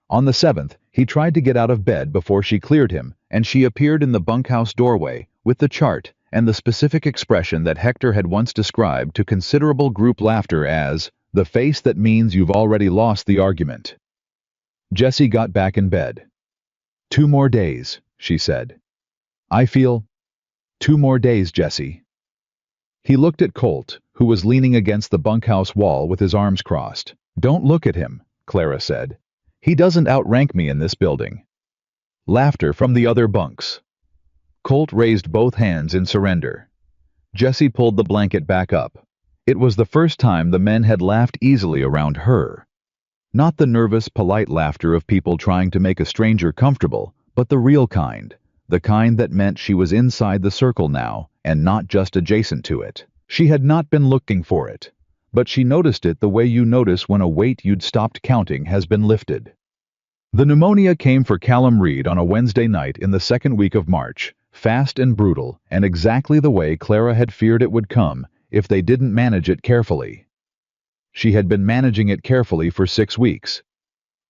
On the 7th, he tried to get out of bed before she cleared him, and she appeared in the bunkhouse doorway with the chart and the specific expression that Hector had once described to considerable group laughter as, "the face that means you've already lost the argument." Jesse got back in bed. "2 more days," she said. "I feel 2 more days, Jesse." He looked at Colt, who was leaning against the bunkhouse wall with his arms crossed. "Don't look at him," Clara said. "He doesn't outrank me in this building." Laughter from the other bunks. Colt raised both hands in surrender. Jesse pulled the blanket back up. It was the first time the men had laughed easily around her. Not the nervous, polite laughter of people trying to make a stranger comfortable, but the real kind, the kind that meant she was inside the circle now, and not just adjacent to it. She had not been looking for it, but she noticed it the way you notice when a weight you'd stopped counting has been lifted. The pneumonia came for Callum Reed on a Wednesday night in the 2nd week of March, fast and brutal, and exactly the way Clara had feared it would come if they didn't manage it carefully. She had been managing it carefully for 6 weeks.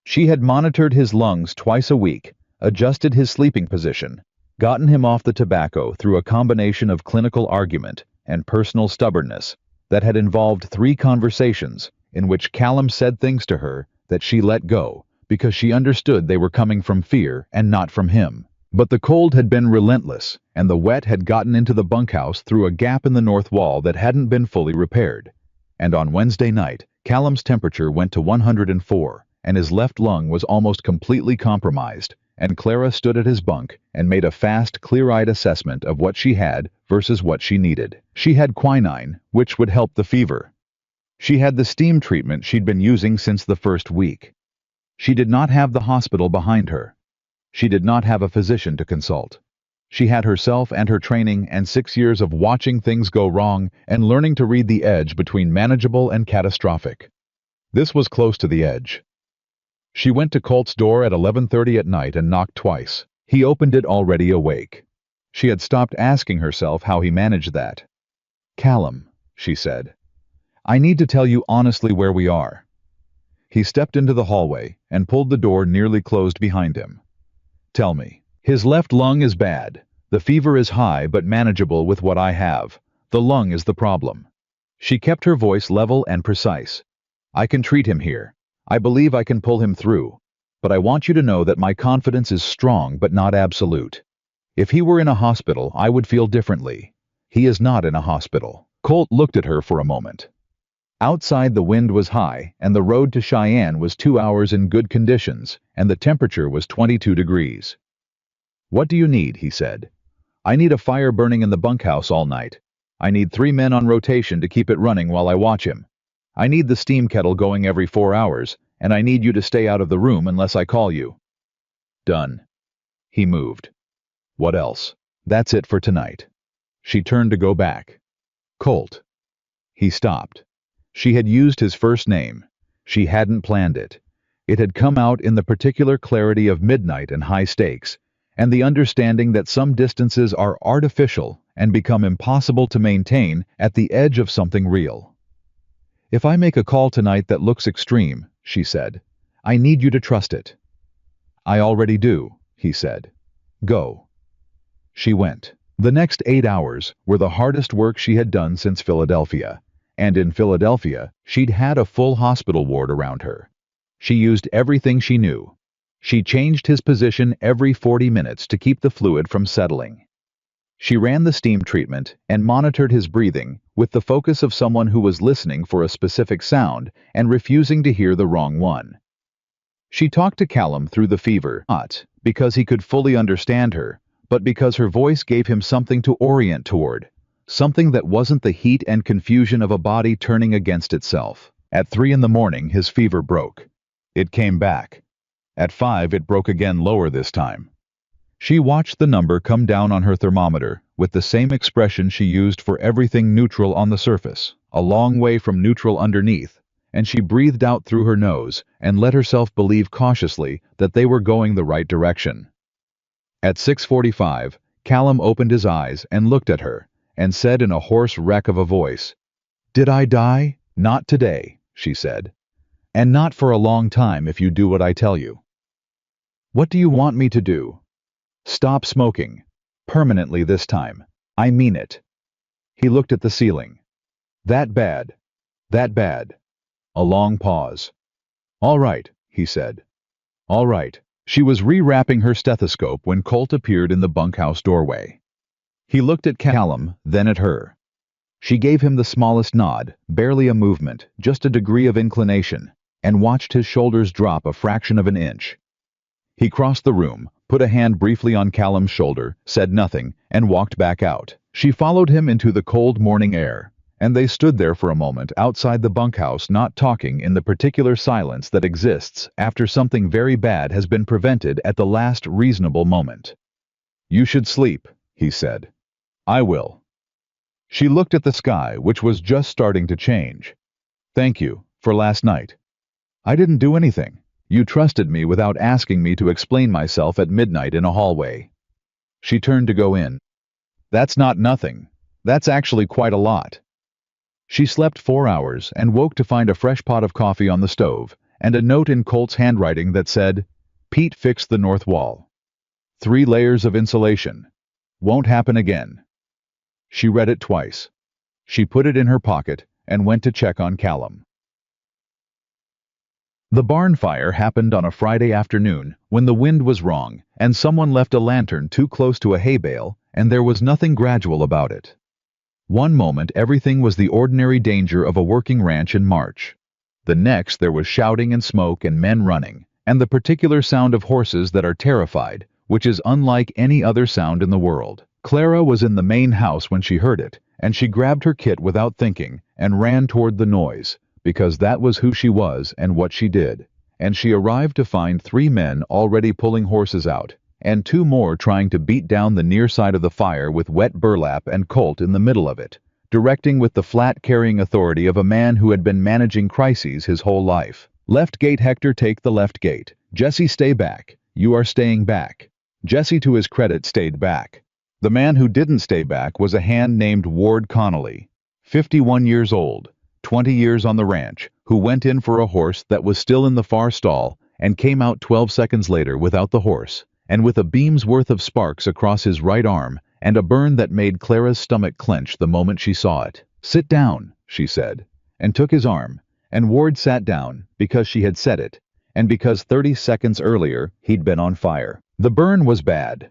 She had monitored his lungs twice a week, adjusted his sleeping position, gotten him off the tobacco through a combination of clinical argument and personal stubbornness that had involved 3 conversations in which Callum said things to her that she let go because she understood they were coming from fear and not from him. But the cold had been relentless, and the wet had gotten into the bunkhouse through a gap in the north wall that hadn't been fully repaired. And on Wednesday night, Callum's temperature went to 104, and his left lung was almost completely compromised, and Clara stood at his bunk and made a fast, clear-eyed assessment of what she had versus what she needed. She had quinine, which would help the fever. She had the steam treatment she'd been using since the first week. She did not have the hospital behind her. She did not have a physician to consult. She had herself and her training and 6 years of watching things go wrong and learning to read the edge between manageable and catastrophic. This was close to the edge. She went to Colt's door at 11:30 at night and knocked twice. He opened it already awake. She had stopped asking herself how he managed that. "Callum," she said, "I need to tell you honestly where we are." He stepped into the hallway and pulled the door nearly closed behind him. "Tell me." "His left lung is bad. The fever is high but manageable with what I have. The lung is the problem." She kept her voice level and precise. "I can treat him here. I believe I can pull him through. But I want you to know that my confidence is strong but not absolute. If he were in a hospital, I would feel differently. He is not in a hospital." Colt looked at her for a moment. Outside the wind was high, and the road to Cheyenne was 2 hours in good conditions, and the temperature was 22 degrees. "What do you need?" he said. "I need a fire burning in the bunkhouse all night. I need 3 men on rotation to keep it running while I watch him. I need the steam kettle going every 4 hours, and I need you to stay out of the room unless I call you." Done. He moved. "What else?" "That's it for tonight." She turned to go back. "Colt." He stopped. She had used his first name. She hadn't planned it. It had come out in the particular clarity of midnight and high stakes, and the understanding that some distances are artificial and become impossible to maintain at the edge of something real. "If I make a call tonight that looks extreme," she said, "I need you to trust it." "I already do," he said. "Go." She went. The next 8 hours were the hardest work she had done since Philadelphia, and in Philadelphia she'd had a full hospital ward around her. She used everything she knew. She changed his position every 40 minutes to keep the fluid from settling. She ran the steam treatment and monitored his breathing with the focus of someone who was listening for a specific sound and refusing to hear the wrong one. She talked to Callum through the fever, not because he could fully understand her, but because her voice gave him something to orient toward, something that wasn't the heat and confusion of a body turning against itself. At 3 in the morning, his fever broke. It came back. At 5, it broke again, lower this time. She watched the number come down on her thermometer with the same expression she used for everything neutral on the surface, a long way from neutral underneath, and she breathed out through her nose and let herself believe cautiously that they were going the right direction. At 6:45, Callum opened his eyes and looked at her, and said in a hoarse wreck of a voice, "Did I die?" "Not today," she said. "And not for a long time if you do what I tell you." "What do you want me to do?" "Stop smoking. Permanently this time. I mean it." He looked at the ceiling. "That bad? That bad?" A long pause. "All right," he said. "All right." She was rewrapping her stethoscope when Colt appeared in the bunkhouse doorway. He looked at Callum, then at her. She gave him the smallest nod, barely a movement, just a degree of inclination, and watched his shoulders drop a fraction of an inch. He crossed the room, put a hand briefly on Callum's shoulder, said nothing, and walked back out. She followed him into the cold morning air, and they stood there for a moment outside the bunkhouse, not talking, in the particular silence that exists after something very bad has been prevented at the last reasonable moment. "You should sleep," he said. "I will." She looked at the sky, which was just starting to change. "Thank you for last night. I didn't do anything. You trusted me without asking me to explain myself at midnight in a hallway." She turned to go in. "That's not nothing. That's actually quite a lot." She slept 4 hours and woke to find a fresh pot of coffee on the stove and a note in Colt's handwriting that said, "Pete fixed the north wall. 3 layers of insulation. Won't happen again." She read it twice. She put it in her pocket and went to check on Callum. The barn fire happened on a Friday afternoon when the wind was wrong and someone left a lantern too close to a hay bale, and there was nothing gradual about it. One moment everything was the ordinary danger of a working ranch in March. The next there was shouting and smoke and men running, and the particular sound of horses that are terrified, which is unlike any other sound in the world. Clara was in the main house when she heard it, and she grabbed her kit without thinking and ran toward the noise, because that was who she was and what she did. And she arrived to find 3 men already pulling horses out, and 2 more trying to beat down the near side of the fire with wet burlap, and Colt in the middle of it, directing with the flat carrying authority of a man who had been managing crises his whole life. "Left gate, Hector, take the left gate. Jesse, stay back. You are staying back." Jesse, to his credit, stayed back. The man who didn't stay back was a hand named Ward Connolly, 51 years old, 20 years on the ranch, who went in for a horse that was still in the far stall and came out 12 seconds later without the horse, and with a beam's worth of sparks across his right arm and a burn that made Clara's stomach clench the moment she saw it. "Sit down," she said, and took his arm, and Ward sat down because she had said it, and because 30 seconds earlier he'd been on fire. The burn was bad.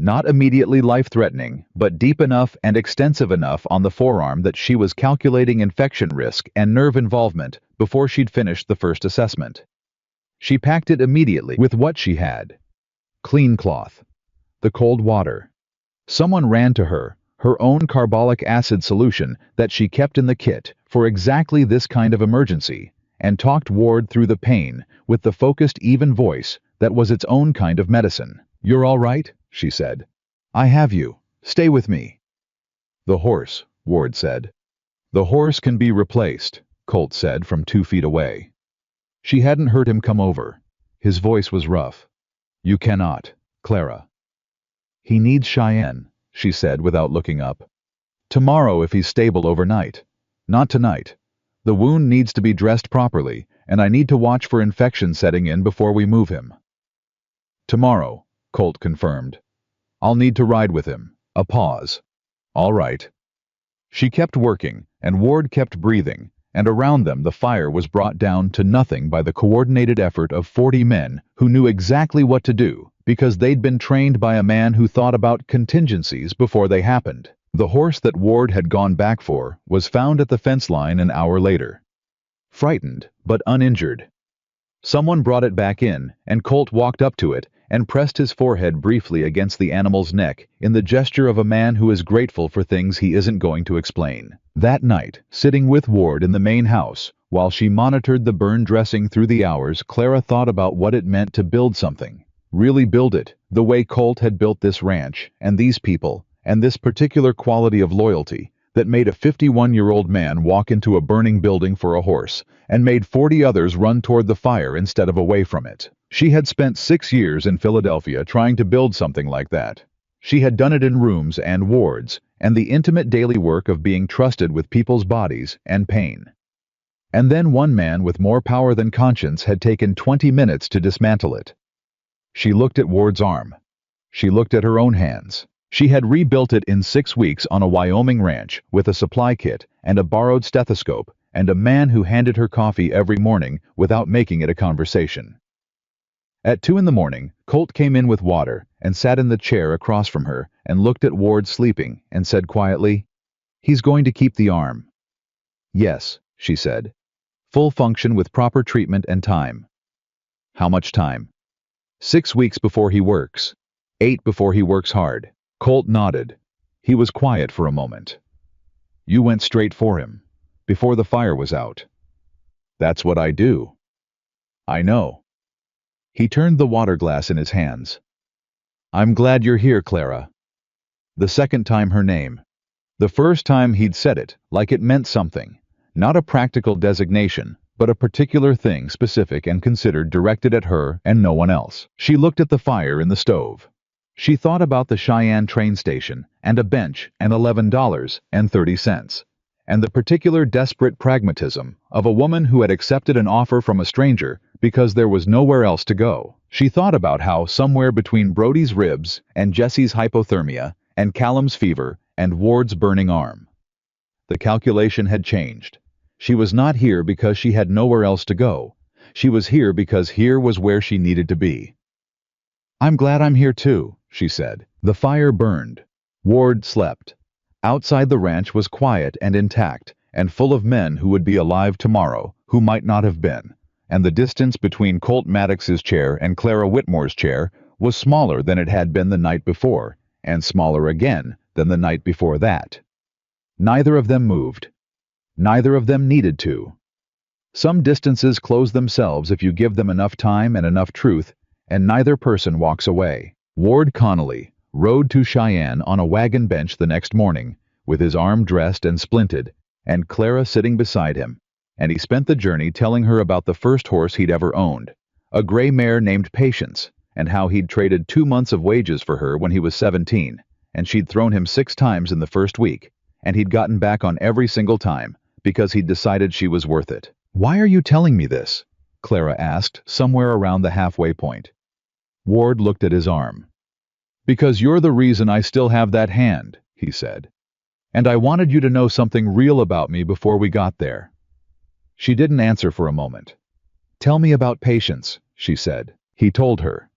Not immediately life-threatening, but deep enough and extensive enough on the forearm that she was calculating infection risk and nerve involvement before she'd finished the first assessment. She packed it immediately with what she had. Clean cloth. The cold water. Someone ran to her own carbolic acid solution that she kept in the kit for exactly this kind of emergency, and talked Ward through the pain with the focused, even voice that was its own kind of medicine. "You're all right?" she said. "I have you. Stay with me." "The horse," Ward said. "The horse can be replaced," Colt said from 2 feet away. She hadn't heard him come over. His voice was rough. "You cannot, Clara." "He needs Cheyenne," she said without looking up. "Tomorrow if he's stable overnight. Not tonight. The wound needs to be dressed properly, and I need to watch for infection setting in before we move him." "Tomorrow," Colt confirmed. "I'll need to ride with him." A pause. "All right." She kept working, and Ward kept breathing, and around them the fire was brought down to nothing by the coordinated effort of 40 men who knew exactly what to do because they'd been trained by a man who thought about contingencies before they happened. The horse that Ward had gone back for was found at the fence line an hour later. Frightened, but uninjured. Someone brought it back in, and Colt walked up to it and pressed his forehead briefly against the animal's neck in the gesture of a man who is grateful for things he isn't going to explain. That night, sitting with Ward in the main house, while she monitored the burn dressing through the hours, Clara thought about what it meant to build something. Really build it, the way Colt had built this ranch, and these people, and this particular quality of loyalty that made a 51-year-old man walk into a burning building for a horse, and made 40 others run toward the fire instead of away from it. She had spent 6 years in Philadelphia trying to build something like that. She had done it in rooms and wards, and the intimate daily work of being trusted with people's bodies and pain. And then one man with more power than conscience had taken 20 minutes to dismantle it. She looked at Ward's arm. She looked at her own hands. She had rebuilt it in 6 weeks on a Wyoming ranch with a supply kit and a borrowed stethoscope and a man who handed her coffee every morning without making it a conversation. At 2 in the morning, Colt came in with water and sat in the chair across from her and looked at Ward sleeping and said quietly, "He's going to keep the arm." "Yes," she said. "Full function with proper treatment and time." "How much time?" 6 weeks before he works. 8 before he works hard." Colt nodded. He was quiet for a moment. "You went straight for him, before the fire was out." "That's what I do." "I know." He turned the water glass in his hands. "I'm glad you're here, Clara." The second time her name. The first time he'd said it, like it meant something. Not a practical designation, but a particular thing specific and considered directed at her and no one else. She looked at the fire in the stove. She thought about the Cheyenne train station and a bench and $11.30, and the particular desperate pragmatism of a woman who had accepted an offer from a stranger because there was nowhere else to go. She thought about how somewhere between Brody's ribs and Jesse's hypothermia and Callum's fever and Ward's burning arm, the calculation had changed. She was not here because she had nowhere else to go. She was here because here was where she needed to be. "I'm glad I'm here too," she said. The fire burned. Ward slept. Outside the ranch was quiet and intact, and full of men who would be alive tomorrow, who might not have been, and the distance between Colt Maddox's chair and Clara Whitmore's chair was smaller than it had been the night before, and smaller again than the night before that. Neither of them moved. Neither of them needed to. Some distances close themselves if you give them enough time and enough truth, and neither person walks away. Ward Connolly rode to Cheyenne on a wagon bench the next morning, with his arm dressed and splinted, and Clara sitting beside him, and he spent the journey telling her about the first horse he'd ever owned, a gray mare named Patience, and how he'd traded 2 months of wages for her when he was 17, and she'd thrown him 6 times in the first week, and he'd gotten back on every single time, because he'd decided she was worth it. "Why are you telling me this?" Clara asked, somewhere around the halfway point. Ward looked at his arm. "Because you're the reason I still have that hand," he said. "And I wanted you to know something real about me before we got there." She didn't answer for a moment. "Tell me about Patience," she said. He told her.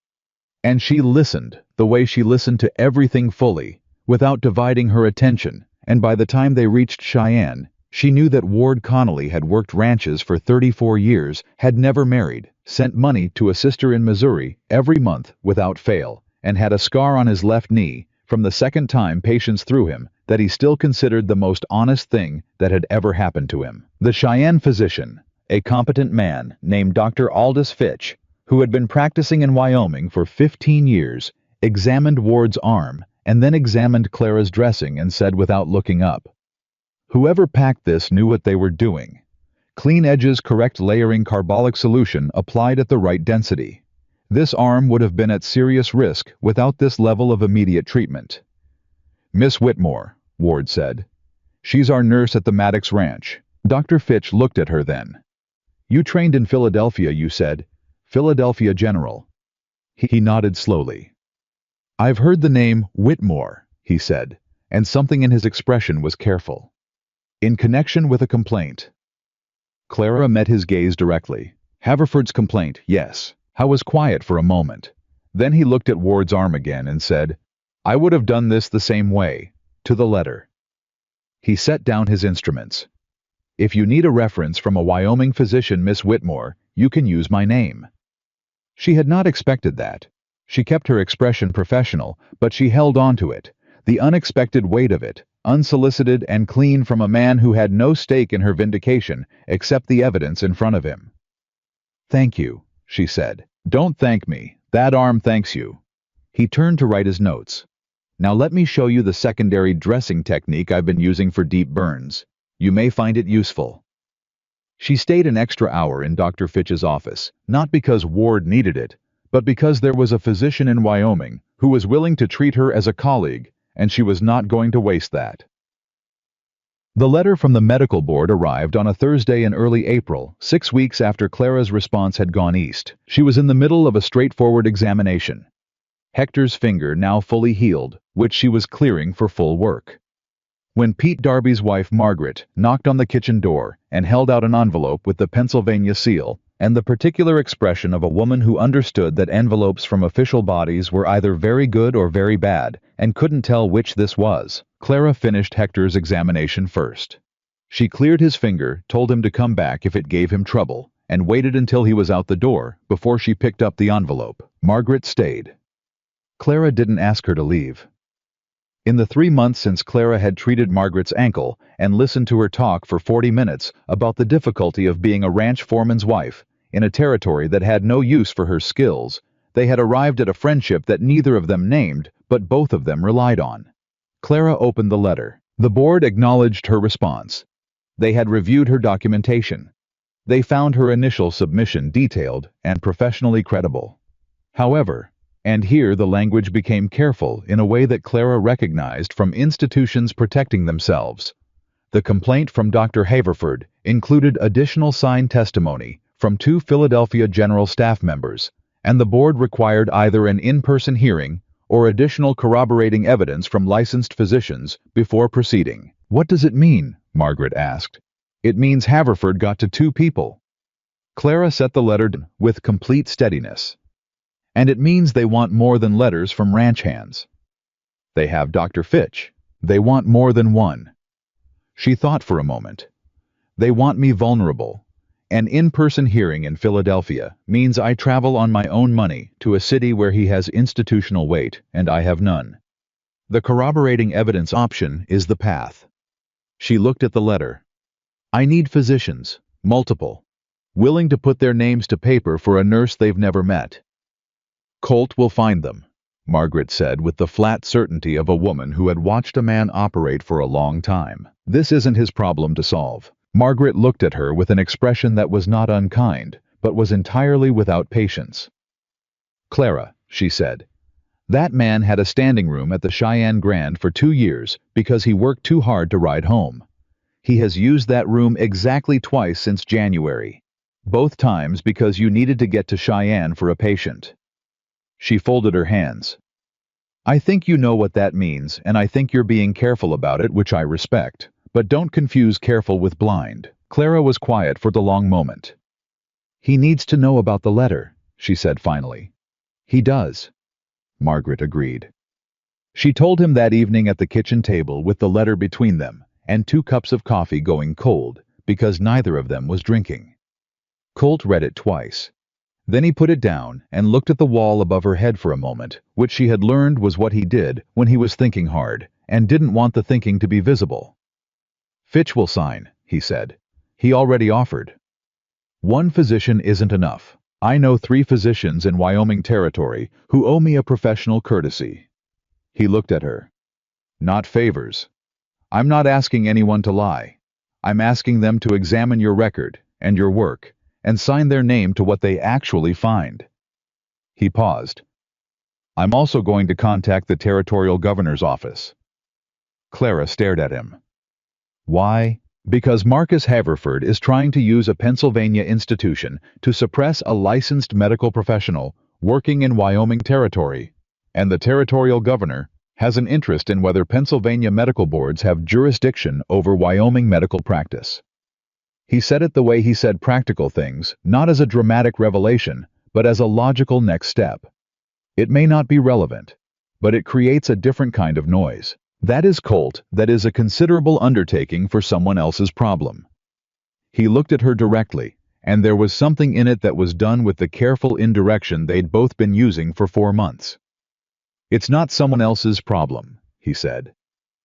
And she listened, the way she listened to everything fully, without dividing her attention, and by the time they reached Cheyenne, she knew that Ward Connolly had worked ranches for 34 years, had never married, sent money to a sister in Missouri every month without fail, and had a scar on his left knee from the second time patients threw him that he still considered the most honest thing that had ever happened to him. The Cheyenne physician, a competent man named Dr. Aldous Fitch, who had been practicing in Wyoming for 15 years, examined Ward's arm and then examined Clara's dressing and said without looking up, "Whoever packed this knew what they were doing. Clean edges, correct layering, carbolic solution applied at the right density. This arm would have been at serious risk without this level of immediate treatment." "Miss Whitmore," Ward said. "She's our nurse at the Maddox Ranch." Dr. Fitch looked at her then. "You trained in Philadelphia, you said. Philadelphia General." He nodded slowly. "I've heard the name Whitmore," he said, and something in his expression was careful. "In connection with a complaint." Clara met his gaze directly. "Haverford's complaint, yes." Howe was quiet for a moment. Then he looked at Ward's arm again and said, "I would have done this the same way, to the letter." He set down his instruments. "If you need a reference from a Wyoming physician, Miss Whitmore, you can use my name." She had not expected that. She kept her expression professional, but she held on to it, the unexpected weight of it, unsolicited and clean from a man who had no stake in her vindication except the evidence in front of him. "Thank you," she said. "Don't thank me. That arm thanks you." He turned to write his notes. "Now let me show you the secondary dressing technique I've been using for deep burns. You may find it useful." She stayed an extra hour in Dr. Fitch's office, not because Ward needed it, but because there was a physician in Wyoming who was willing to treat her as a colleague, and she was not going to waste that. The letter from the medical board arrived on a Thursday in early April, 6 weeks after Clara's response had gone east. She was in the middle of a straightforward examination. Hector's finger now fully healed, which she was clearing for full work. When Pete Darby's wife Margaret knocked on the kitchen door and held out an envelope with the Pennsylvania seal and the particular expression of a woman who understood that envelopes from official bodies were either very good or very bad and couldn't tell which this was, Clara finished Hector's examination first. She cleared his finger, told him to come back if it gave him trouble, and waited until he was out the door before she picked up the envelope. Margaret stayed. Clara didn't ask her to leave. In the 3 months since Clara had treated Margaret's ankle and listened to her talk for 40 minutes about the difficulty of being a ranch foreman's wife in a territory that had no use for her skills, they had arrived at a friendship that neither of them named, but both of them relied on. Clara opened the letter. The board acknowledged her response. They had reviewed her documentation. They found her initial submission detailed and professionally credible. However, and here the language became careful in a way that Clara recognized from institutions protecting themselves. The complaint from Dr. Haverford included additional signed testimony from 2 Philadelphia General staff members, and the board required either an in-person hearing or additional corroborating evidence from licensed physicians before proceeding. "What does it mean?" Margaret asked. "It means Haverford got to 2 people." Clara set the letter down with complete steadiness. "And it means they want more than letters from ranch hands. They have Dr. Fitch. They want more than one." She thought for a moment. "They want me vulnerable. An in-person hearing in Philadelphia means I travel on my own money to a city where he has institutional weight and I have none. The corroborating evidence option is the path." She looked at the letter. "I need physicians, multiple, willing to put their names to paper for a nurse they've never met." "Colt will find them," Margaret said with the flat certainty of a woman who had watched a man operate for a long time. "This isn't his problem to solve." Margaret looked at her with an expression that was not unkind, but was entirely without patience. "Clara," she said, "that man had a standing room at the Cheyenne Grand for 2 years because he worked too hard to ride home. He has used that room exactly twice since January. Both times because you needed to get to Cheyenne for a patient." She folded her hands. "I think you know what that means, and I think you're being careful about it, which I respect. But don't confuse careful with blind." Clara was quiet for the long moment. "He needs to know about the letter," she said finally. "He does." Margaret agreed. She told him that evening at the kitchen table with the letter between them and 2 cups of coffee going cold because neither of them was drinking. Colt read it twice. Then he put it down and looked at the wall above her head for a moment, which she had learned was what he did when he was thinking hard and didn't want the thinking to be visible. "Fitch will sign," he said. "He already offered." "One physician isn't enough. I know 3 physicians in Wyoming Territory who owe me a professional courtesy." He looked at her. "Not favors. I'm not asking anyone to lie. I'm asking them to examine your record and your work and sign their name to what they actually find." He paused. "I'm also going to contact the territorial governor's office." Clara stared at him. "Why?" "Because Marcus Haverford is trying to use a Pennsylvania institution to suppress a licensed medical professional working in Wyoming Territory, and the territorial governor has an interest in whether Pennsylvania medical boards have jurisdiction over Wyoming medical practice." He said it the way he said practical things, not as a dramatic revelation, but as a logical next step. It may not be relevant, but it creates a different kind of noise. That is Colt, that is a considerable undertaking for someone else's problem. He looked at her directly, and there was something in it that was done with the careful indirection they'd both been using for 4 months. "It's not someone else's problem," he said.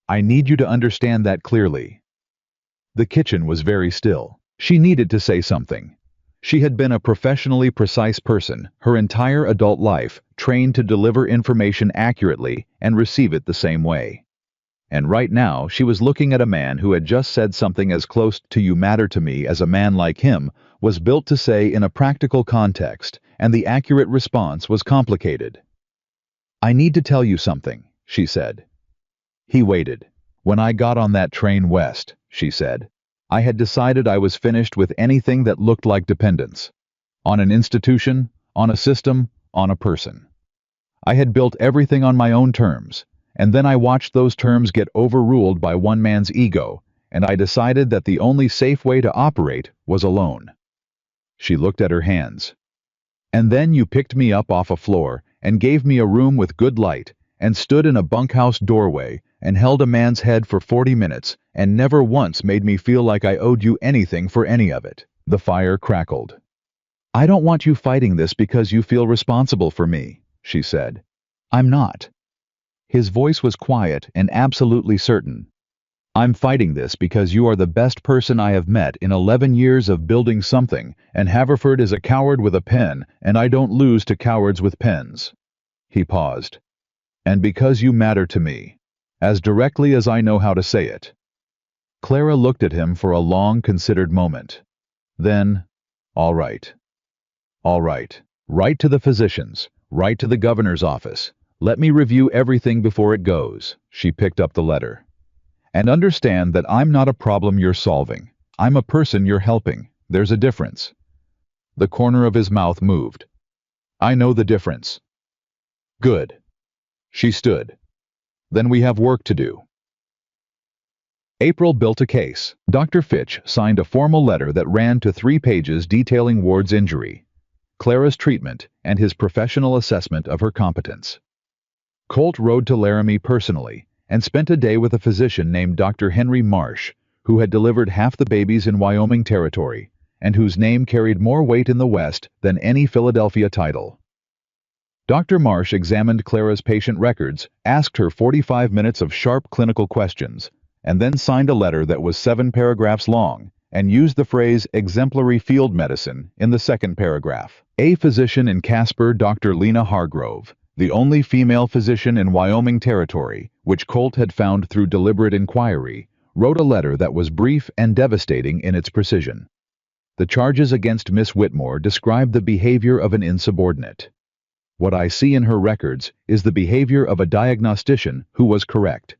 "I need you to understand that clearly." The kitchen was very still. She needed to say something. She had been a professionally precise person her entire adult life, trained to deliver information accurately and receive it the same way. And right now she was looking at a man who had just said something as close to "you matter to me" as a man like him was built to say in a practical context, and the accurate response was complicated. "I need to tell you something," she said. He waited. "When I got on that train west," she said, "I had decided I was finished with anything that looked like dependence. On an institution, on a system, on a person. I had built everything on my own terms, and then I watched those terms get overruled by one man's ego, and I decided that the only safe way to operate was alone." She looked at her hands. "And then you picked me up off a floor and gave me a room with good light and stood in a bunkhouse doorway and held a man's head for 40 minutes and never once made me feel like I owed you anything for any of it." The fire crackled. "I don't want you fighting this because you feel responsible for me," she said. "I'm not." His voice was quiet and absolutely certain. "I'm fighting this because you are the best person I have met in 11 years of building something, and Haverford is a coward with a pen, and I don't lose to cowards with pens." He paused. "And because you matter to me, as directly as I know how to say it." Clara looked at him for a long, considered moment. Then, "All right. All right. Write to the physicians. Write to the governor's office. Let me review everything before it goes." She picked up the letter. "And understand that I'm not a problem you're solving. I'm a person you're helping. There's a difference." The corner of his mouth moved. "I know the difference." "Good." She stood. "Then we have work to do." April built a case. Dr. Fitch signed a formal letter that ran to 3 pages detailing Ward's injury, Clara's treatment, and his professional assessment of her competence. Colt rode to Laramie personally and spent a day with a physician named Dr. Henry Marsh, who had delivered half the babies in Wyoming Territory and whose name carried more weight in the West than any Philadelphia title. Dr. Marsh examined Clara's patient records, asked her 45 minutes of sharp clinical questions, and then signed a letter that was 7 paragraphs long and used the phrase exemplary field medicine in the 2nd paragraph. A physician in Casper, Dr. Lena Hargrove, the only female physician in Wyoming Territory, which Colt had found through deliberate inquiry, wrote a letter that was brief and devastating in its precision. The charges against Miss Whitmore described the behavior of an insubordinate. What I see in her records is the behavior of a diagnostician who was correct.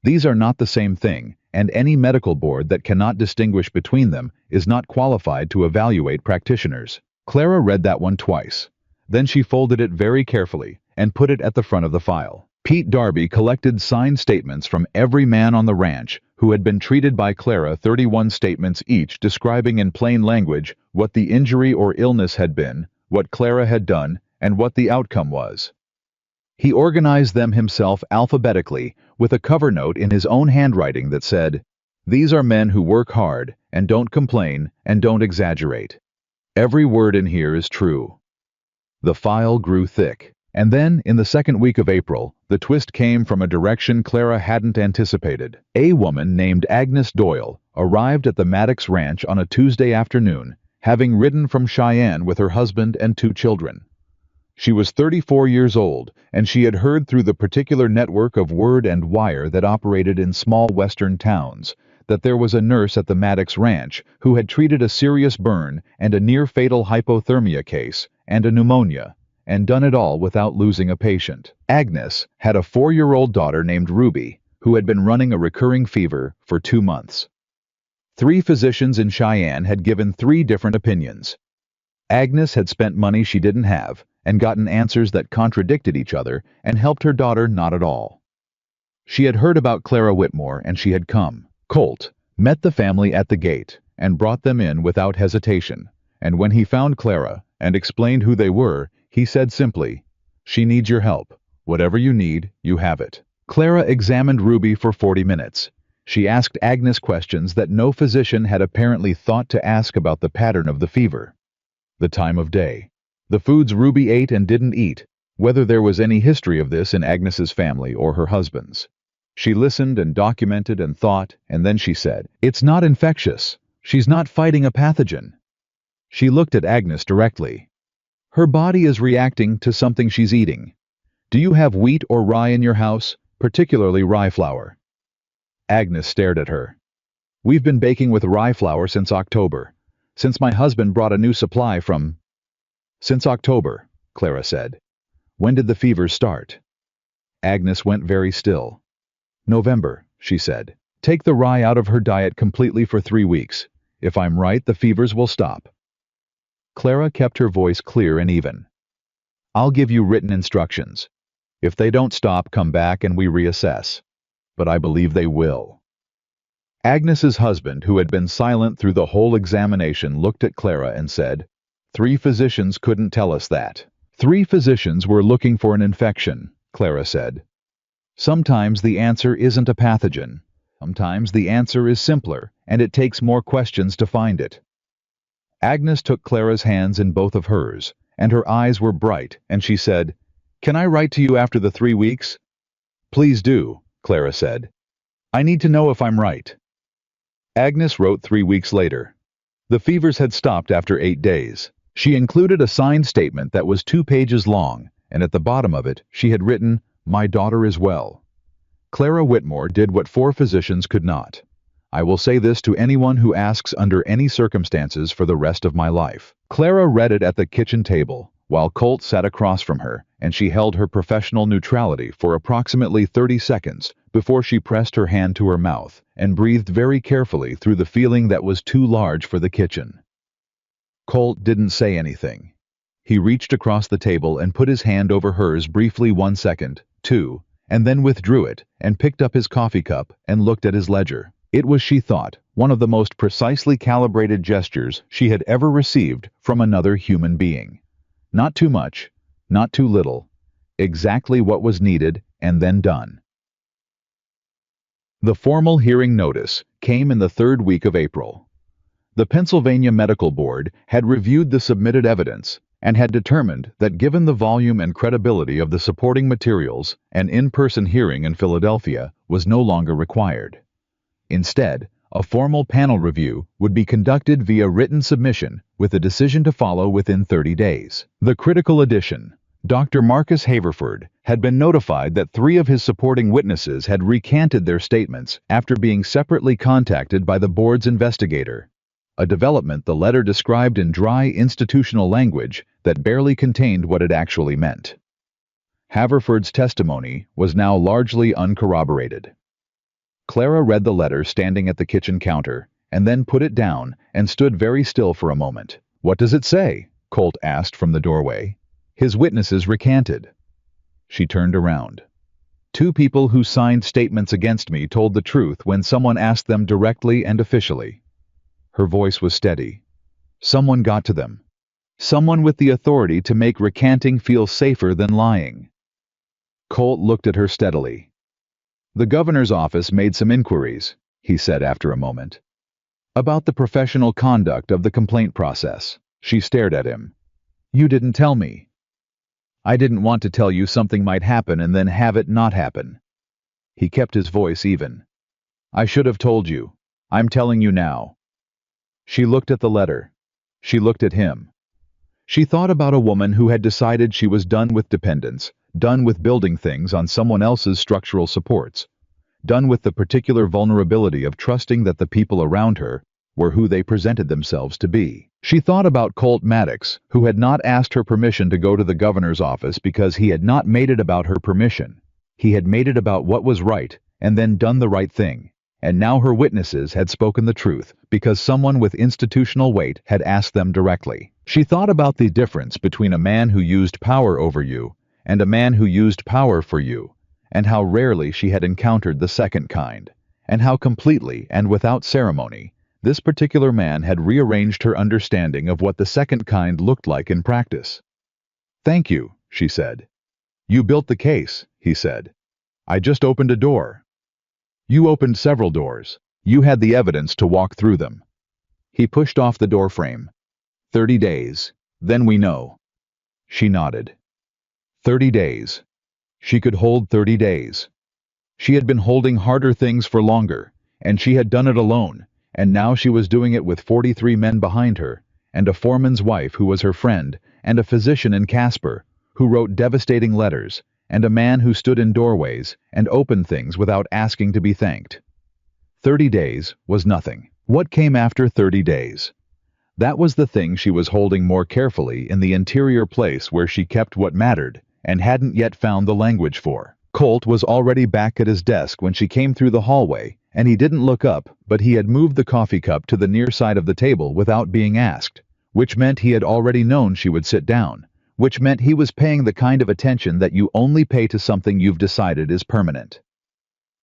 These are not the same thing, and any medical board that cannot distinguish between them is not qualified to evaluate practitioners. Clara read that one twice. Then she folded it very carefully and put it at the front of the file. Pete Darby collected signed statements from every man on the ranch who had been treated by Clara, 31 statements each describing in plain language what the injury or illness had been, what Clara had done, and what the outcome was. He organized them himself alphabetically with a cover note in his own handwriting that said, "These are men who work hard and don't complain and don't exaggerate. Every word in here is true." The file grew thick. And then, in the second week of April, the twist came from a direction Clara hadn't anticipated. A woman named Agnes Doyle arrived at the Maddox Ranch on a Tuesday afternoon, having ridden from Cheyenne with her husband and 2 children. She was 34 years old, and she had heard through the particular network of word and wire that operated in small western towns that there was a nurse at the Maddox Ranch who had treated a serious burn and a near-fatal hypothermia case and a pneumonia, and done it all without losing a patient. Agnes had a 4-year-old daughter named Ruby, who had been running a recurring fever for 2 months. 3 physicians in Cheyenne had given 3 different opinions. Agnes had spent money she didn't have and gotten answers that contradicted each other and helped her daughter not at all. She had heard about Clara Whitmore and she had come. Colt met the family at the gate and brought them in without hesitation, and when he found Clara and explained who they were, he said simply, "She needs your help. Whatever you need, you have it." Clara examined Ruby for 40 minutes. She asked Agnes questions that no physician had apparently thought to ask about the pattern of the fever, the time of day, the foods Ruby ate and didn't eat, whether there was any history of this in Agnes's family or her husband's. She listened and documented and thought, and then she said, "It's not infectious. She's not fighting a pathogen." She looked at Agnes directly. "Her body is reacting to something she's eating. Do you have wheat or rye in your house, particularly rye flour?" Agnes stared at her. "We've been baking with rye flour since October, since my husband brought a new supply from—" "Since October," Clara said. "When did the fevers start?" Agnes went very still. "November," she said. "Take the rye out of her diet completely for 3 weeks. If I'm right, the fevers will stop." Clara kept her voice clear and even. "I'll give you written instructions. If they don't stop, come back and we reassess. But I believe they will." Agnes's husband, who had been silent through the whole examination, looked at Clara and said, "3 physicians couldn't tell us that." 3 physicians were looking for an infection, Clara said. "Sometimes the answer isn't a pathogen. Sometimes the answer is simpler, and it takes more questions to find it." Agnes took Clara's hands in both of hers, and her eyes were bright, and she said, "Can I write to you after the 3 weeks?" "Please do," Clara said. "I need to know if I'm right." Agnes wrote 3 weeks later. The fevers had stopped after 8 days. She included a signed statement that was 2 pages long, and at the bottom of it she had written, "My daughter is well." Clara Whitmore did what 4 physicians could not. I will say this to anyone who asks under any circumstances for the rest of my life. Clara read it at the kitchen table, while Colt sat across from her, and she held her professional neutrality for approximately 30 seconds before she pressed her hand to her mouth and breathed very carefully through the feeling that was too large for the kitchen. Colt didn't say anything. He reached across the table and put his hand over hers briefly 1 second, 2, and then withdrew it and picked up his coffee cup and looked at his ledger. It was, she thought, one of the most precisely calibrated gestures she had ever received from another human being. Not too much, not too little, exactly what was needed and then done. The formal hearing notice came in the 3rd week of April. The Pennsylvania Medical Board had reviewed the submitted evidence and had determined that given the volume and credibility of the supporting materials, an in-person hearing in Philadelphia was no longer required. Instead, a formal panel review would be conducted via written submission with a decision to follow within 30 days. The critical addition, Dr. Marcus Haverford, had been notified that 3 of his supporting witnesses had recanted their statements after being separately contacted by the board's investigator, a development the letter described in dry institutional language that barely contained what it actually meant. Haverford's testimony was now largely uncorroborated. Clara read the letter standing at the kitchen counter, and then put it down and stood very still for a moment. "What does it say?" Colt asked from the doorway. "His witnesses recanted." She turned around. "2 people who signed statements against me told the truth when someone asked them directly and officially." Her voice was steady. "Someone got to them. Someone with the authority to make recanting feel safer than lying." Colt looked at her steadily. "The governor's office made some inquiries," he said after a moment, "about the professional conduct of the complaint process." She stared at him. "You didn't tell me." "I didn't want to tell you something might happen and then have it not happen." He kept his voice even. "I should have told you. I'm telling you now." She looked at the letter. She looked at him. She thought about a woman who had decided she was done with dependence, done with building things on someone else's structural supports, done with the particular vulnerability of trusting that the people around her were who they presented themselves to be. She thought about Colt Maddox, who had not asked her permission to go to the governor's office because he had not made it about her permission. He had made it about what was right, and then done the right thing. And now her witnesses had spoken the truth because someone with institutional weight had asked them directly. She thought about the difference between a man who used power over you and a man who used power for you, and how rarely she had encountered the second kind, and how completely and without ceremony this particular man had rearranged her understanding of what the second kind looked like in practice. "Thank you," she said. "You built the case," he said. "I just opened a door." "You opened several doors. You had the evidence to walk through them." He pushed off the doorframe. 30 days. Then we know." She nodded. 30 days. She could hold 30 days. She had been holding harder things for longer, and she had done it alone, and now she was doing it with 43 men behind her, and a foreman's wife who was her friend, and a physician in Casper, who wrote devastating letters, and a man who stood in doorways and opened things without asking to be thanked. 30 days was nothing. What came after 30 days? That was the thing she was holding more carefully in the interior place where she kept what mattered and hadn't yet found the language for. Colt was already back at his desk when she came through the hallway, and he didn't look up, but he had moved the coffee cup to the near side of the table without being asked, which meant he had already known she would sit down, which meant he was paying the kind of attention that you only pay to something you've decided is permanent.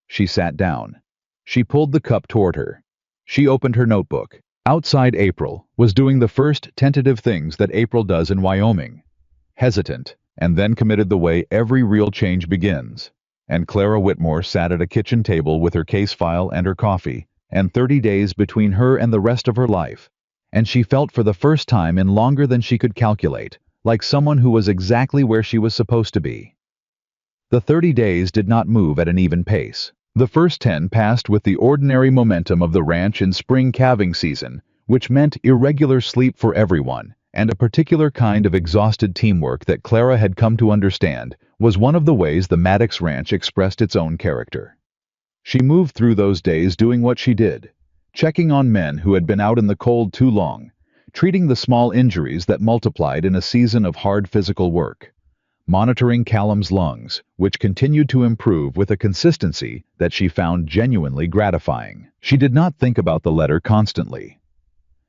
She sat down. She pulled the cup toward her. She opened her notebook. Outside, April was doing the first tentative things that April does in Wyoming. Hesitant, and then committed the way every real change begins. And Clara Whitmore sat at a kitchen table with her case file and her coffee, and 30 days between her and the rest of her life. And she felt for the first time in longer than she could calculate, like someone who was exactly where she was supposed to be. The 30 days did not move at an even pace. The first 10 passed with the ordinary momentum of the ranch in spring calving season, which meant irregular sleep for everyone, and a particular kind of exhausted teamwork that Clara had come to understand was one of the ways the Maddox Ranch expressed its own character. She moved through those days doing what she did, checking on men who had been out in the cold too long, treating the small injuries that multiplied in a season of hard physical work, monitoring Callum's lungs, which continued to improve with a consistency that she found genuinely gratifying. She did not think about the letter constantly.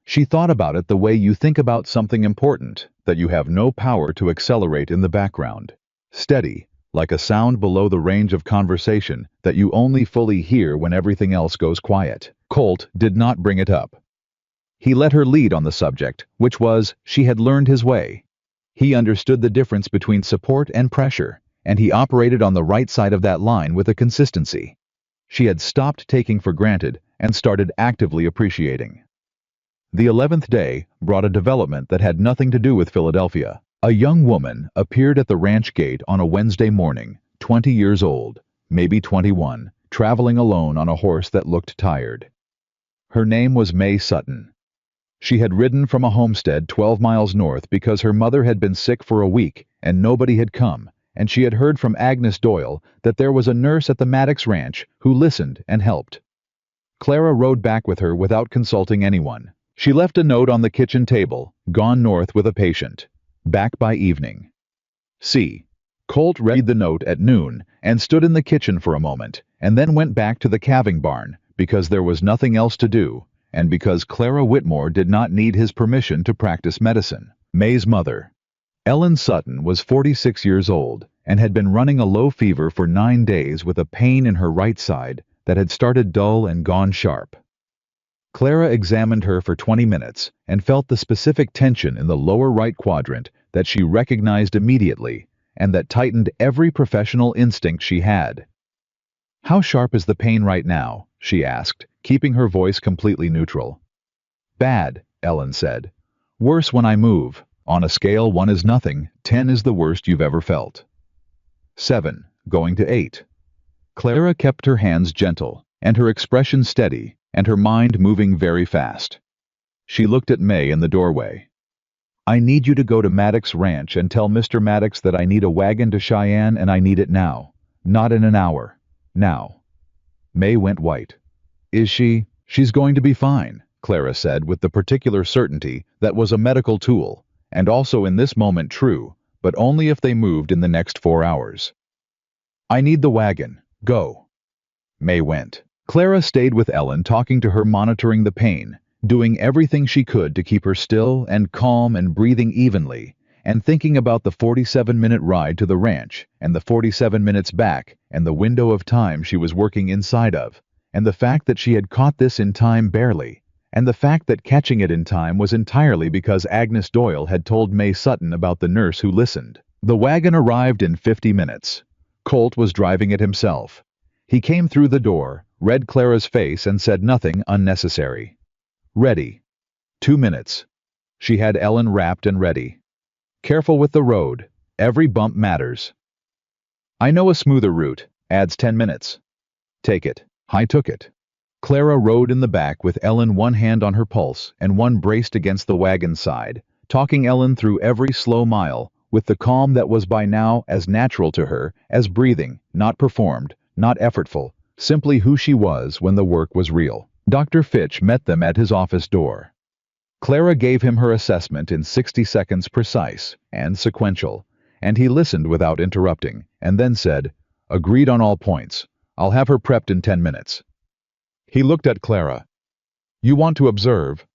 She thought about it the way you think about something important that you have no power to accelerate in the background. Steady, like a sound below the range of conversation that you only fully hear when everything else goes quiet. Colt did not bring it up. He let her lead on the subject, which was, she had learned his way. He understood the difference between support and pressure, and he operated on the right side of that line with a consistency she had stopped taking for granted and started actively appreciating. The 11th day brought a development that had nothing to do with Philadelphia. A young woman appeared at the ranch gate on a Wednesday morning, 20 years old, maybe 21, traveling alone on a horse that looked tired. Her name was May Sutton. She had ridden from a homestead 12 miles north because her mother had been sick for a week and nobody had come, and she had heard from Agnes Doyle that there was a nurse at the Maddox Ranch who listened and helped. Clara rode back with her without consulting anyone. She left a note on the kitchen table, gone north with a patient. Back by evening. C. Colt read the note at noon and stood in the kitchen for a moment, and then went back to the calving barn because there was nothing else to do, and because Clara Whitmore did not need his permission to practice medicine. May's mother. Ellen Sutton was 46 years old and had been running a low fever for 9 days with a pain in her right side that had started dull and gone sharp. Clara examined her for 20 minutes and felt the specific tension in the lower right quadrant that she recognized immediately and that tightened every professional instinct she had. "How sharp is the pain right now?" she asked, keeping her voice completely neutral. "Bad," Ellen said. "Worse when I move. On a scale 1 is nothing, 10 is the worst you've ever felt." 7, going to 8. Clara kept her hands gentle, and her expression steady, and her mind moving very fast. She looked at May in the doorway. "I need you to go to Maddox Ranch and tell Mr. Maddox that I need a wagon to Cheyenne and I need it now. Not in an hour. Now." May went white. "Is she? She's going to be fine," Clara said with the particular certainty that was a medical tool, and also in this moment true, but only if they moved in the next 4 hours. "I need the wagon. Go." May went. Clara stayed with Ellen, talking to her, monitoring the pain, doing everything she could to keep her still and calm and breathing evenly, and thinking about the 47-minute ride to the ranch, and the 47 minutes back, and the window of time she was working inside of, and the fact that she had caught this in time barely, and the fact that catching it in time was entirely because Agnes Doyle had told May Sutton about the nurse who listened. The wagon arrived in 50 minutes. Colt was driving it himself. He came through the door, read Clara's face, and said nothing unnecessary. "Ready." 2 minutes. She had Ellen wrapped and ready. "Careful with the road. Every bump matters." "I know a smoother route. Adds 10 minutes. "Take it." I took it. Clara rode in the back with Ellen, one hand on her pulse and one braced against the wagon's side, talking Ellen through every slow mile, with the calm that was by now as natural to her as breathing, not performed, not effortful, simply who she was when the work was real. Dr. Fitch met them at his office door. Clara gave him her assessment in 60 seconds precise and sequential, and he listened without interrupting, and then said, "Agreed on all points. I'll have her prepped in 10 minutes. He looked at Clara. "You want to observe?"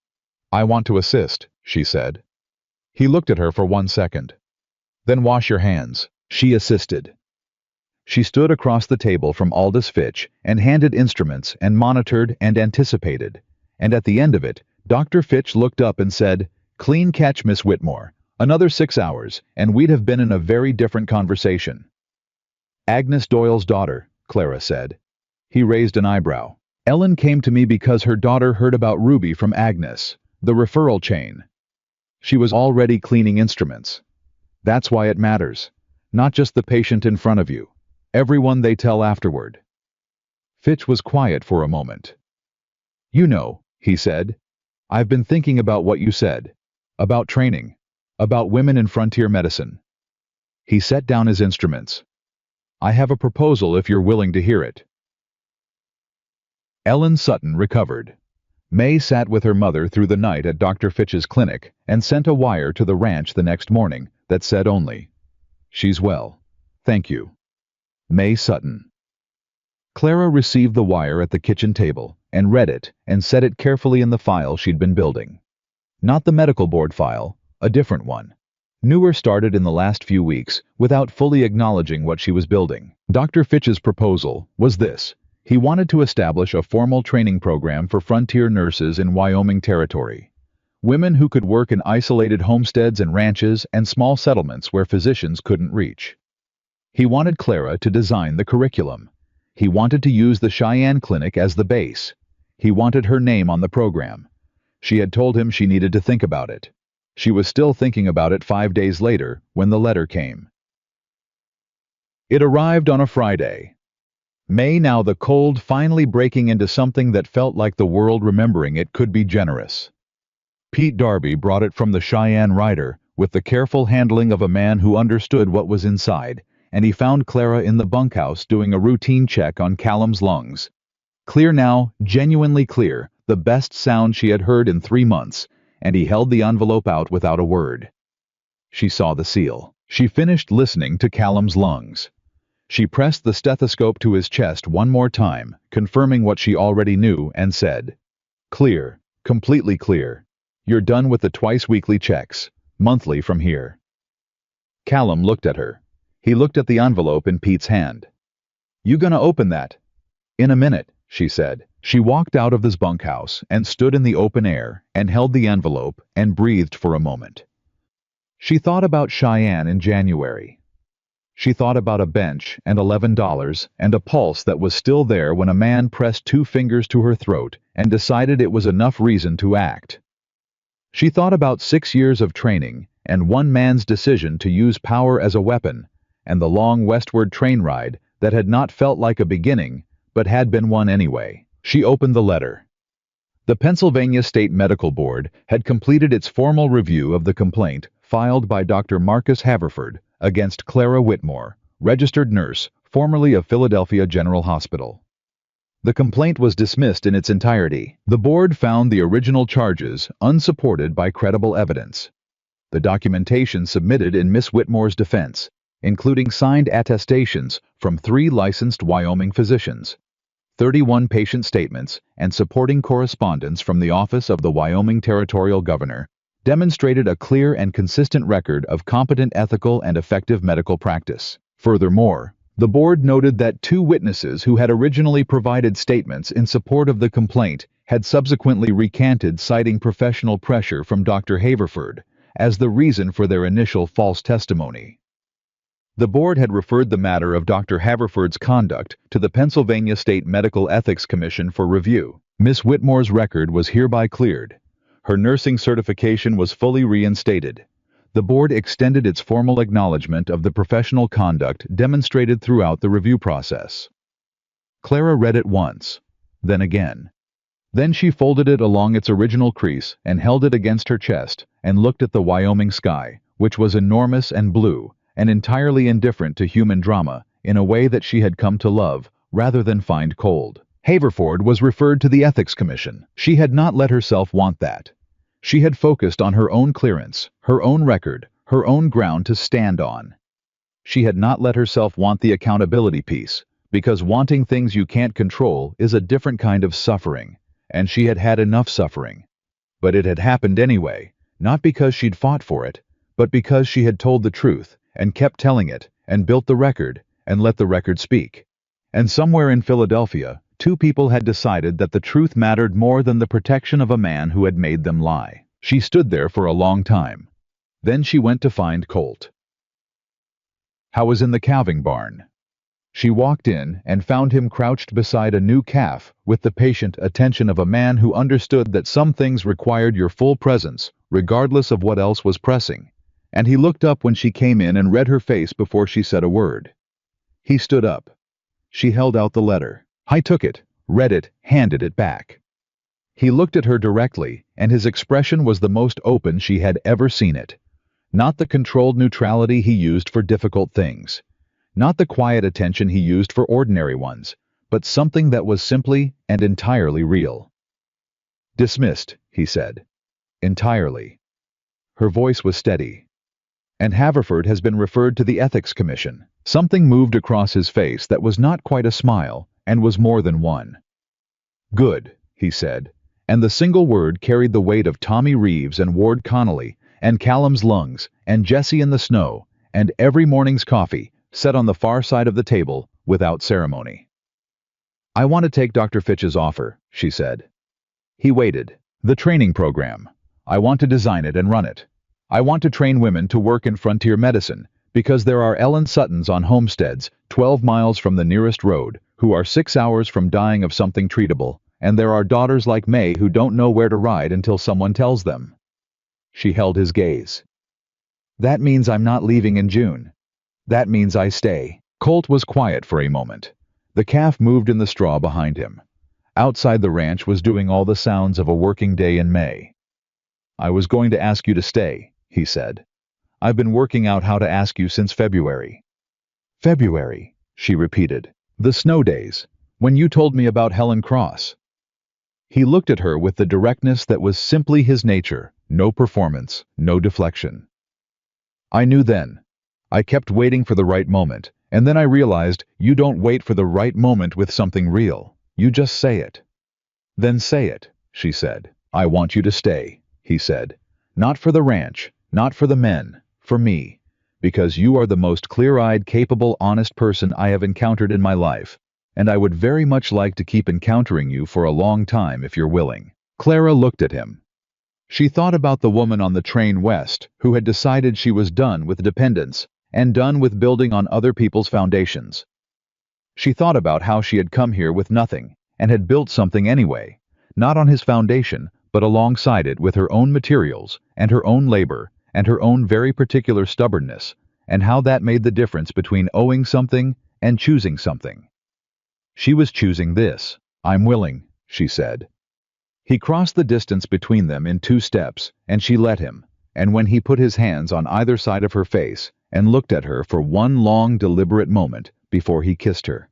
"I want to assist," she said. He looked at her for 1 second. "Then wash your hands." She assisted. She stood across the table from Aldous Fitch and handed instruments and monitored and anticipated. And at the end of it, Dr. Fitch looked up and said, "Clean catch, Miss Whitmore. Another 6 hours, and we'd have been in a very different conversation." "Agnes Doyle's daughter," Clara said. He raised an eyebrow. "Ellen came to me because her daughter heard about Ruby from Agnes, the referral chain. She was already cleaning instruments. That's why it matters. Not just the patient in front of you. Everyone they tell afterward." Fitch was quiet for a moment. "You know," he said, "I've been thinking about what you said. About training. About women in frontier medicine." He set down his instruments. "I have a proposal if you're willing to hear it." Ellen Sutton recovered. May sat with her mother through the night at Dr. Fitch's clinic and sent a wire to the ranch the next morning that said only, "She's well. Thank you. May Sutton." Clara received the wire at the kitchen table and read it and set it carefully in the file she'd been building. Not the medical board file, a different one. Newer, started in the last few weeks without fully acknowledging what she was building. Dr. Fitch's proposal was this. He wanted to establish a formal training program for frontier nurses in Wyoming Territory. Women who could work in isolated homesteads and ranches and small settlements where physicians couldn't reach. He wanted Clara to design the curriculum. He wanted to use the Cheyenne Clinic as the base. He wanted her name on the program. She had told him she needed to think about it. She was still thinking about it 5 days later when the letter came. It arrived on a Friday. May, now the cold finally breaking into something that felt like the world remembering it could be generous. Pete Darby brought it from the Cheyenne Rider with the careful handling of a man who understood what was inside, and he found Clara in the bunkhouse doing a routine check on Callum's lungs. Clear now, genuinely clear, the best sound she had heard in 3 months, and he held the envelope out without a word. She saw the seal. She finished listening to Callum's lungs. She pressed the stethoscope to his chest one more time, confirming what she already knew, and said, "Clear, completely clear. You're done with the twice-weekly checks, monthly from here." Callum looked at her. He looked at the envelope in Pete's hand. "You gonna open that?" "In a minute," she said. She walked out of this bunkhouse and stood in the open air and held the envelope and breathed for a moment. She thought about Cheyenne in January. She thought about a bench and $11 and a pulse that was still there when a man pressed 2 fingers to her throat and decided it was enough reason to act. She thought about 6 years of training and one man's decision to use power as a weapon, and the long westward train ride that had not felt like a beginning but had been one anyway. She opened the letter. The Pennsylvania State Medical Board had completed its formal review of the complaint filed by Dr. Marcus Haverford against Clara Whitmore, registered nurse, formerly of Philadelphia General Hospital. The complaint was dismissed in its entirety. The board found the original charges unsupported by credible evidence. The documentation submitted in Miss Whitmore's defense, including signed attestations from 3 licensed Wyoming physicians, 31 patient statements, and supporting correspondence from the Office of the Wyoming Territorial Governor, demonstrated a clear and consistent record of competent, ethical, and effective medical practice. Furthermore, the board noted that 2 witnesses who had originally provided statements in support of the complaint had subsequently recanted, citing professional pressure from Dr. Haverford as the reason for their initial false testimony. The board had referred the matter of Dr. Haverford's conduct to the Pennsylvania State Medical Ethics Commission for review. Miss Whitmore's record was hereby cleared. Her nursing certification was fully reinstated. The board extended its formal acknowledgement of the professional conduct demonstrated throughout the review process. Clara read it once, then again. Then she folded it along its original crease and held it against her chest and looked at the Wyoming sky, which was enormous and blue, and entirely indifferent to human drama in a way that she had come to love rather than find cold. Haverford was referred to the Ethics Commission. She had not let herself want that. She had focused on her own clearance, her own record, her own ground to stand on. She had not let herself want the accountability piece, because wanting things you can't control is a different kind of suffering, and she had had enough suffering. But it had happened anyway, not because she'd fought for it, but because she had told the truth, and kept telling it, and built the record, and let the record speak. And somewhere in Philadelphia, 2 people had decided that the truth mattered more than the protection of a man who had made them lie. She stood there for a long time. Then she went to find Colt. How was in the calving barn? She walked in and found him crouched beside a new calf with the patient attention of a man who understood that some things required your full presence, regardless of what else was pressing. And he looked up when she came in and read her face before she said a word. He stood up. She held out the letter. I took it, read it, handed it back. He looked at her directly, and his expression was the most open she had ever seen it. Not the controlled neutrality he used for difficult things. Not the quiet attention he used for ordinary ones, but something that was simply and entirely real. Dismissed, he said. Entirely. Her voice was steady. And Haverford has been referred to the Ethics Commission. Something moved across his face that was not quite a smile, and was more than one. Good, he said, and the single word carried the weight of Tommy Reeves and Ward Connolly, and Callum's lungs, and Jesse in the snow, and every morning's coffee, set on the far side of the table, without ceremony. I want to take Dr. Fitch's offer, she said. He waited. The training program. I want to design it and run it. I want to train women to work in frontier medicine, because there are Ellen Suttons on homesteads 12 miles from the nearest road who are 6 hours from dying of something treatable, and there are daughters like May who don't know where to ride until someone tells them. She held his gaze. That means I'm not leaving in June. That means I stay. Colt was quiet for a moment. The calf moved in the straw behind him. Outside the ranch was doing all the sounds of a working day in May. I was going to ask you to stay, he said. I've been working out how to ask you since February. February, she repeated. The snow days, when you told me about Helen Cross. He looked at her with the directness that was simply his nature, no performance, no deflection. I knew then. I kept waiting for the right moment, and then I realized you don't wait for the right moment with something real. You just say it. Then say it, she said. I want you to stay, he said. Not for the ranch, not for the men, for me. Because you are the most clear-eyed, capable, honest person I have encountered in my life, and I would very much like to keep encountering you for a long time if you're willing. Clara looked at him. She thought about the woman on the train west who had decided she was done with dependence and done with building on other people's foundations. She thought about how she had come here with nothing, and had built something anyway, not on his foundation, but alongside it with her own materials, and her own labor, and her own very particular stubbornness, and how that made the difference between owing something and choosing something. She was choosing this. "I'm willing," she said. He crossed the distance between them in 2 steps, and she let him, and when he put his hands on either side of her face and looked at her for one long, deliberate moment before he kissed her,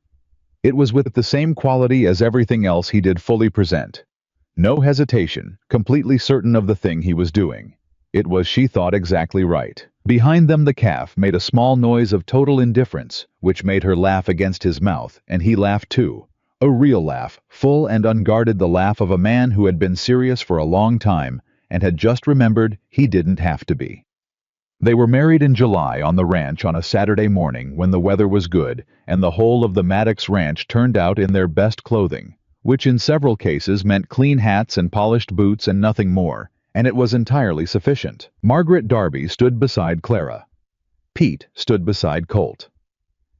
it was with the same quality as everything else he did fully present. No hesitation, completely certain of the thing he was doing. It was, she thought, exactly right. Behind them the calf made a small noise of total indifference, which made her laugh against his mouth, and he laughed too. A real laugh, full and unguarded, the laugh of a man who had been serious for a long time and had just remembered he didn't have to be. They were married in July on the ranch on a Saturday morning when the weather was good and the whole of the Maddox ranch turned out in their best clothing, which in several cases meant clean hats and polished boots and nothing more, and it was entirely sufficient. Margaret Darby stood beside Clara. Pete stood beside Colt.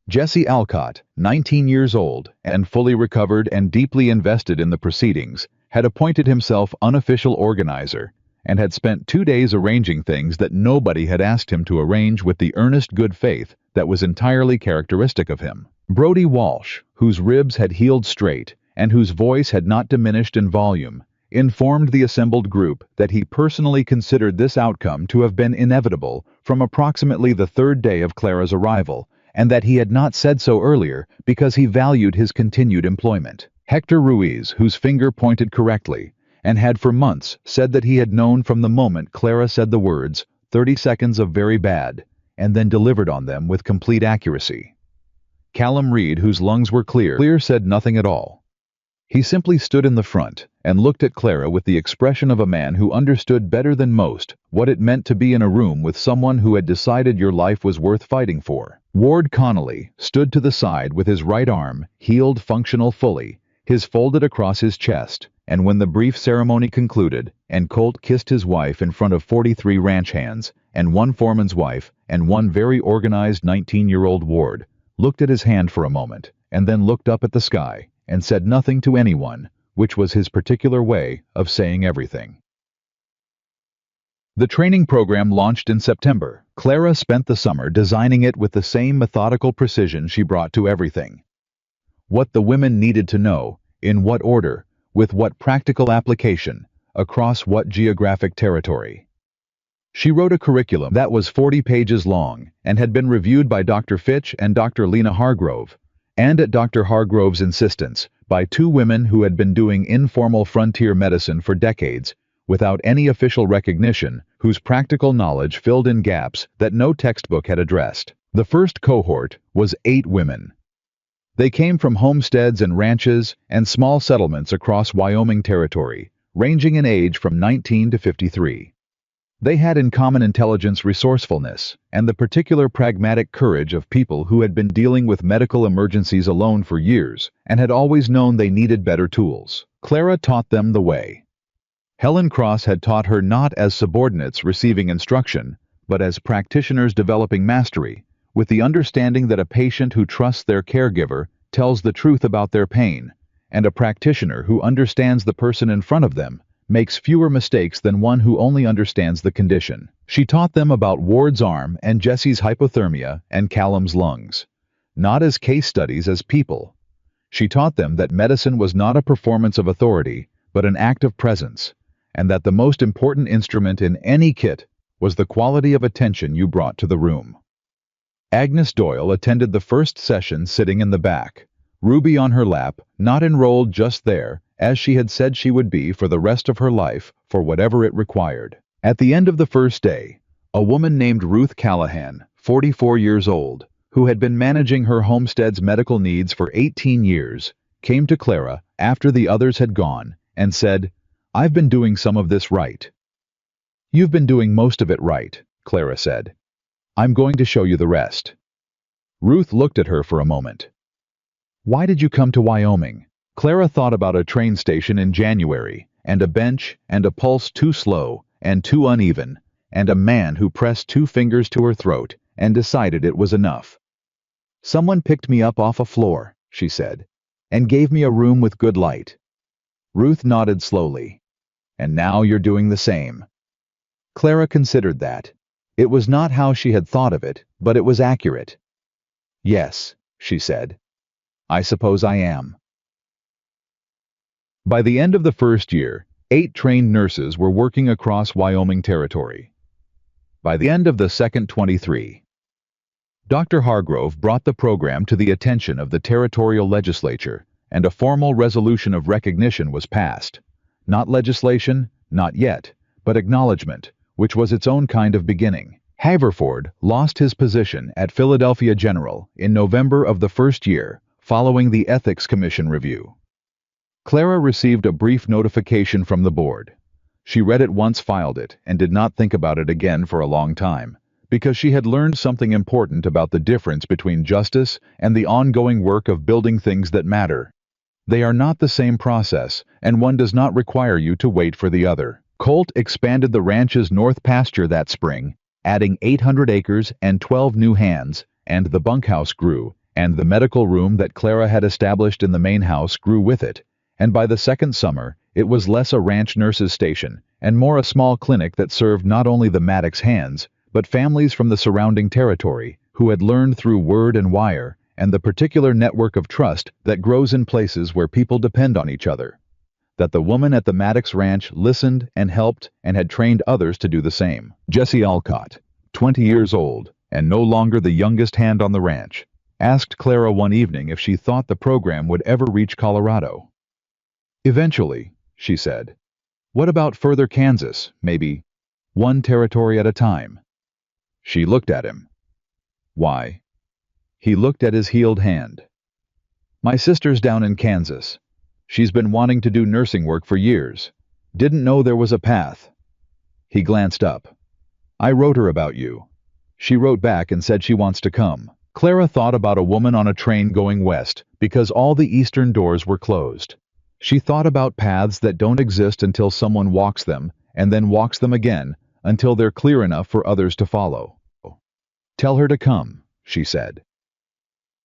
Jesse Alcott, 19 years old and fully recovered and deeply invested in the proceedings, had appointed himself unofficial organizer and had spent 2 days arranging things that nobody had asked him to arrange with the earnest good faith that was entirely characteristic of him. Brody Walsh, whose ribs had healed straight and whose voice had not diminished in volume, informed the assembled group that he personally considered this outcome to have been inevitable from approximately the 3rd day of Clara's arrival, and that he had not said so earlier because he valued his continued employment. Hector Ruiz, whose finger pointed correctly, and had for months said that he had known from the moment Clara said the words, 30 seconds of very bad, and then delivered on them with complete accuracy. Callum Reed, whose lungs were clear, said nothing at all. He simply stood in the front and looked at Clara with the expression of a man who understood better than most what it meant to be in a room with someone who had decided your life was worth fighting for. Ward Connolly stood to the side with his right arm, healed, functional fully, his folded across his chest, and when the brief ceremony concluded, and Colt kissed his wife in front of 43 ranch hands, and 1 foreman's wife, and 1 very organized 19-year-old Ward, looked at his hand for a moment, and then looked up at the sky, and said nothing to anyone, which was his particular way of saying everything. The training program launched in September. Clara spent the summer designing it with the same methodical precision she brought to everything. What the women needed to know, in what order, with what practical application, across what geographic territory. She wrote a curriculum that was 40 pages long and had been reviewed by Dr. Fitch and Dr. Lena Hargrove, and at Dr. Hargrove's insistence, by 2 women who had been doing informal frontier medicine for decades, without any official recognition, whose practical knowledge filled in gaps that no textbook had addressed. The first cohort was 8 women. They came from homesteads and ranches and small settlements across Wyoming territory, ranging in age from 19 to 53. They had in common intelligence, resourcefulness, and the particular pragmatic courage of people who had been dealing with medical emergencies alone for years and had always known they needed better tools. Clara taught them the way. Helen Cross had taught her not as subordinates receiving instruction, but as practitioners developing mastery, with the understanding that a patient who trusts their caregiver tells the truth about their pain, and a practitioner who understands the person in front of them makes fewer mistakes than one who only understands the condition. She taught them about Ward's arm and Jesse's hypothermia and Callum's lungs, not as case studies, as people. She taught them that medicine was not a performance of authority, but an act of presence, and that the most important instrument in any kit was the quality of attention you brought to the room. Agnes Doyle attended the first session sitting in the back, Ruby on her lap, not enrolled just there, as she had said she would be for the rest of her life, for whatever it required. At the end of the first day, a woman named Ruth Callahan, 44 years old, who had been managing her homestead's medical needs for 18 years, came to Clara after the others had gone and said, "I've been doing some of this right." "You've been doing most of it right," Clara said. "I'm going to show you the rest." Ruth looked at her for a moment. "Why did you come to Wyoming?" Clara thought about a train station in January, and a bench, and a pulse too slow and too uneven, and a man who pressed 2 fingers to her throat and decided it was enough. "Someone picked me up off a floor," she said, "and gave me a room with good light." Ruth nodded slowly. "And now you're doing the same." Clara considered that. It was not how she had thought of it, but it was accurate. "Yes," she said. "I suppose I am." By the end of the first year, 8 trained nurses were working across Wyoming territory. By the end of the second 23, Dr. Hargrove brought the program to the attention of the territorial legislature, and a formal resolution of recognition was passed. Not legislation, not yet, but acknowledgement, which was its own kind of beginning. Haverford lost his position at Philadelphia General in November of the first year, following the Ethics Commission review. Clara received a brief notification from the board. She read it once, filed it, and did not think about it again for a long time, because she had learned something important about the difference between justice and the ongoing work of building things that matter. They are not the same process, and one does not require you to wait for the other. Colt expanded the ranch's north pasture that spring, adding 800 acres and 12 new hands, and the bunkhouse grew, and the medical room that Clara had established in the main house grew with it, and by the second summer, it was less a ranch nurse's station, and more a small clinic that served not only the Maddox hands, but families from the surrounding territory, who had learned through word and wire, and the particular network of trust that grows in places where people depend on each other. That the woman at the Maddox Ranch listened and helped and had trained others to do the same. Jesse Alcott, 20 years old, and no longer the youngest hand on the ranch, asked Clara one evening if she thought the program would ever reach Colorado. "Eventually," she said. "What about further Kansas, maybe? One territory at a time." She looked at him. "Why?" He looked at his healed hand. "My sister's down in Kansas. She's been wanting to do nursing work for years. Didn't know there was a path." He glanced up. "I wrote her about you. She wrote back and said she wants to come." Clara thought about a woman on a train going west because all the eastern doors were closed. She thought about paths that don't exist until someone walks them, and then walks them again until they're clear enough for others to follow. "Tell her to come," she said.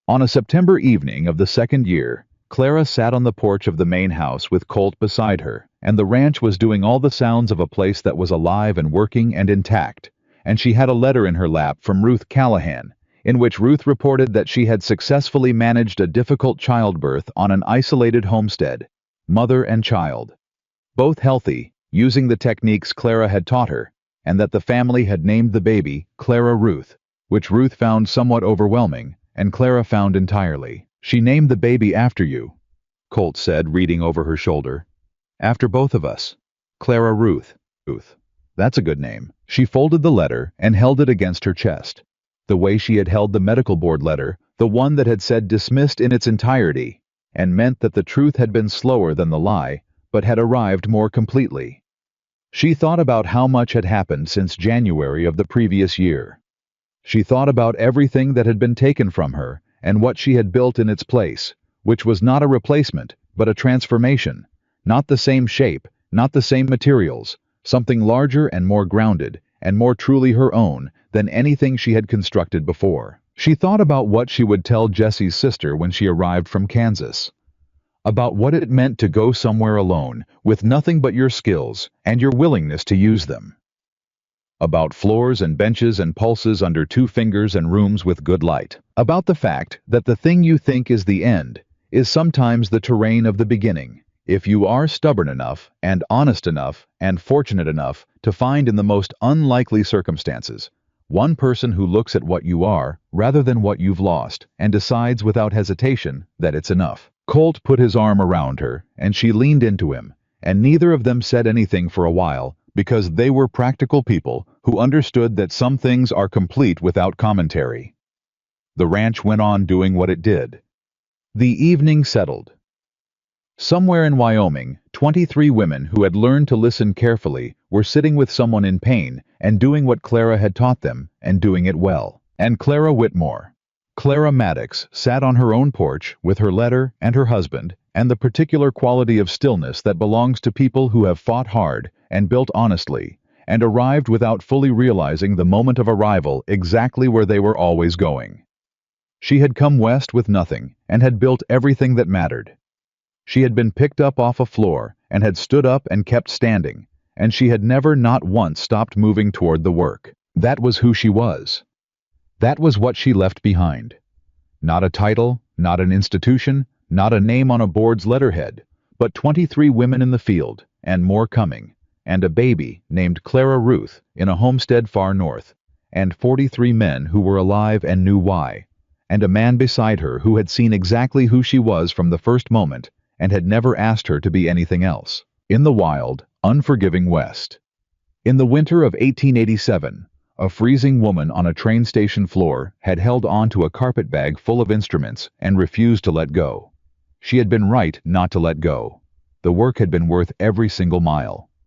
On a September evening of the second year, Clara sat on the porch of the main house with Colt beside her, and the ranch was doing all the sounds of a place that was alive and working and intact, and she had a letter in her lap from Ruth Callahan, in which Ruth reported that she had successfully managed a difficult childbirth on an isolated homestead, mother and child, both healthy, using the techniques Clara had taught her, and that the family had named the baby Clara Ruth, which Ruth found somewhat overwhelming, and Clara found entirely. "She named the baby after you," Colt said, reading over her shoulder. "After both of us. Clara Ruth. Ruth. That's a good name." She folded the letter and held it against her chest, the way she had held the medical board letter, the one that had said dismissed in its entirety, and meant that the truth had been slower than the lie, but had arrived more completely. She thought about how much had happened since January of the previous year. She thought about everything that had been taken from her and what she had built in its place, which was not a replacement, but a transformation, not the same shape, not the same materials, something larger and more grounded, and more truly her own than anything she had constructed before. She thought about what she would tell Jesse's sister when she arrived from Kansas, about what it meant to go somewhere alone, with nothing but your skills and your willingness to use them. About floors and benches and pulses under 2 fingers and rooms with good light. About the fact that the thing you think is the end is sometimes the terrain of the beginning, if you are stubborn enough and honest enough and fortunate enough to find in the most unlikely circumstances one person who looks at what you are rather than what you've lost and decides without hesitation that it's enough. Colt put his arm around her and she leaned into him, and neither of them said anything for a while, because they were practical people who understood that some things are complete without commentary. The ranch went on doing what it did. The evening settled. Somewhere in Wyoming, 23 women who had learned to listen carefully were sitting with someone in pain and doing what Clara had taught them, and doing it well. And Clara Whitmore, Clara Maddox, sat on her own porch with her letter and her husband, and the particular quality of stillness that belongs to people who have fought hard and built honestly, and arrived without fully realizing the moment of arrival exactly where they were always going. She had come west with nothing and had built everything that mattered. She had been picked up off a floor and had stood up and kept standing, and she had never not once stopped moving toward the work. That was who she was. That was what she left behind. Not a title, not an institution, not a name on a board's letterhead, but 23 women in the field, and more coming, and a baby named Clara Ruth in a homestead far north, and 43 men who were alive and knew why, and a man beside her who had seen exactly who she was from the first moment and had never asked her to be anything else. In the wild, unforgiving West. In the winter of 1887, a freezing woman on a train station floor had held on to a carpet bag full of instruments and refused to let go. She had been right not to let go. The work had been worth every single mile.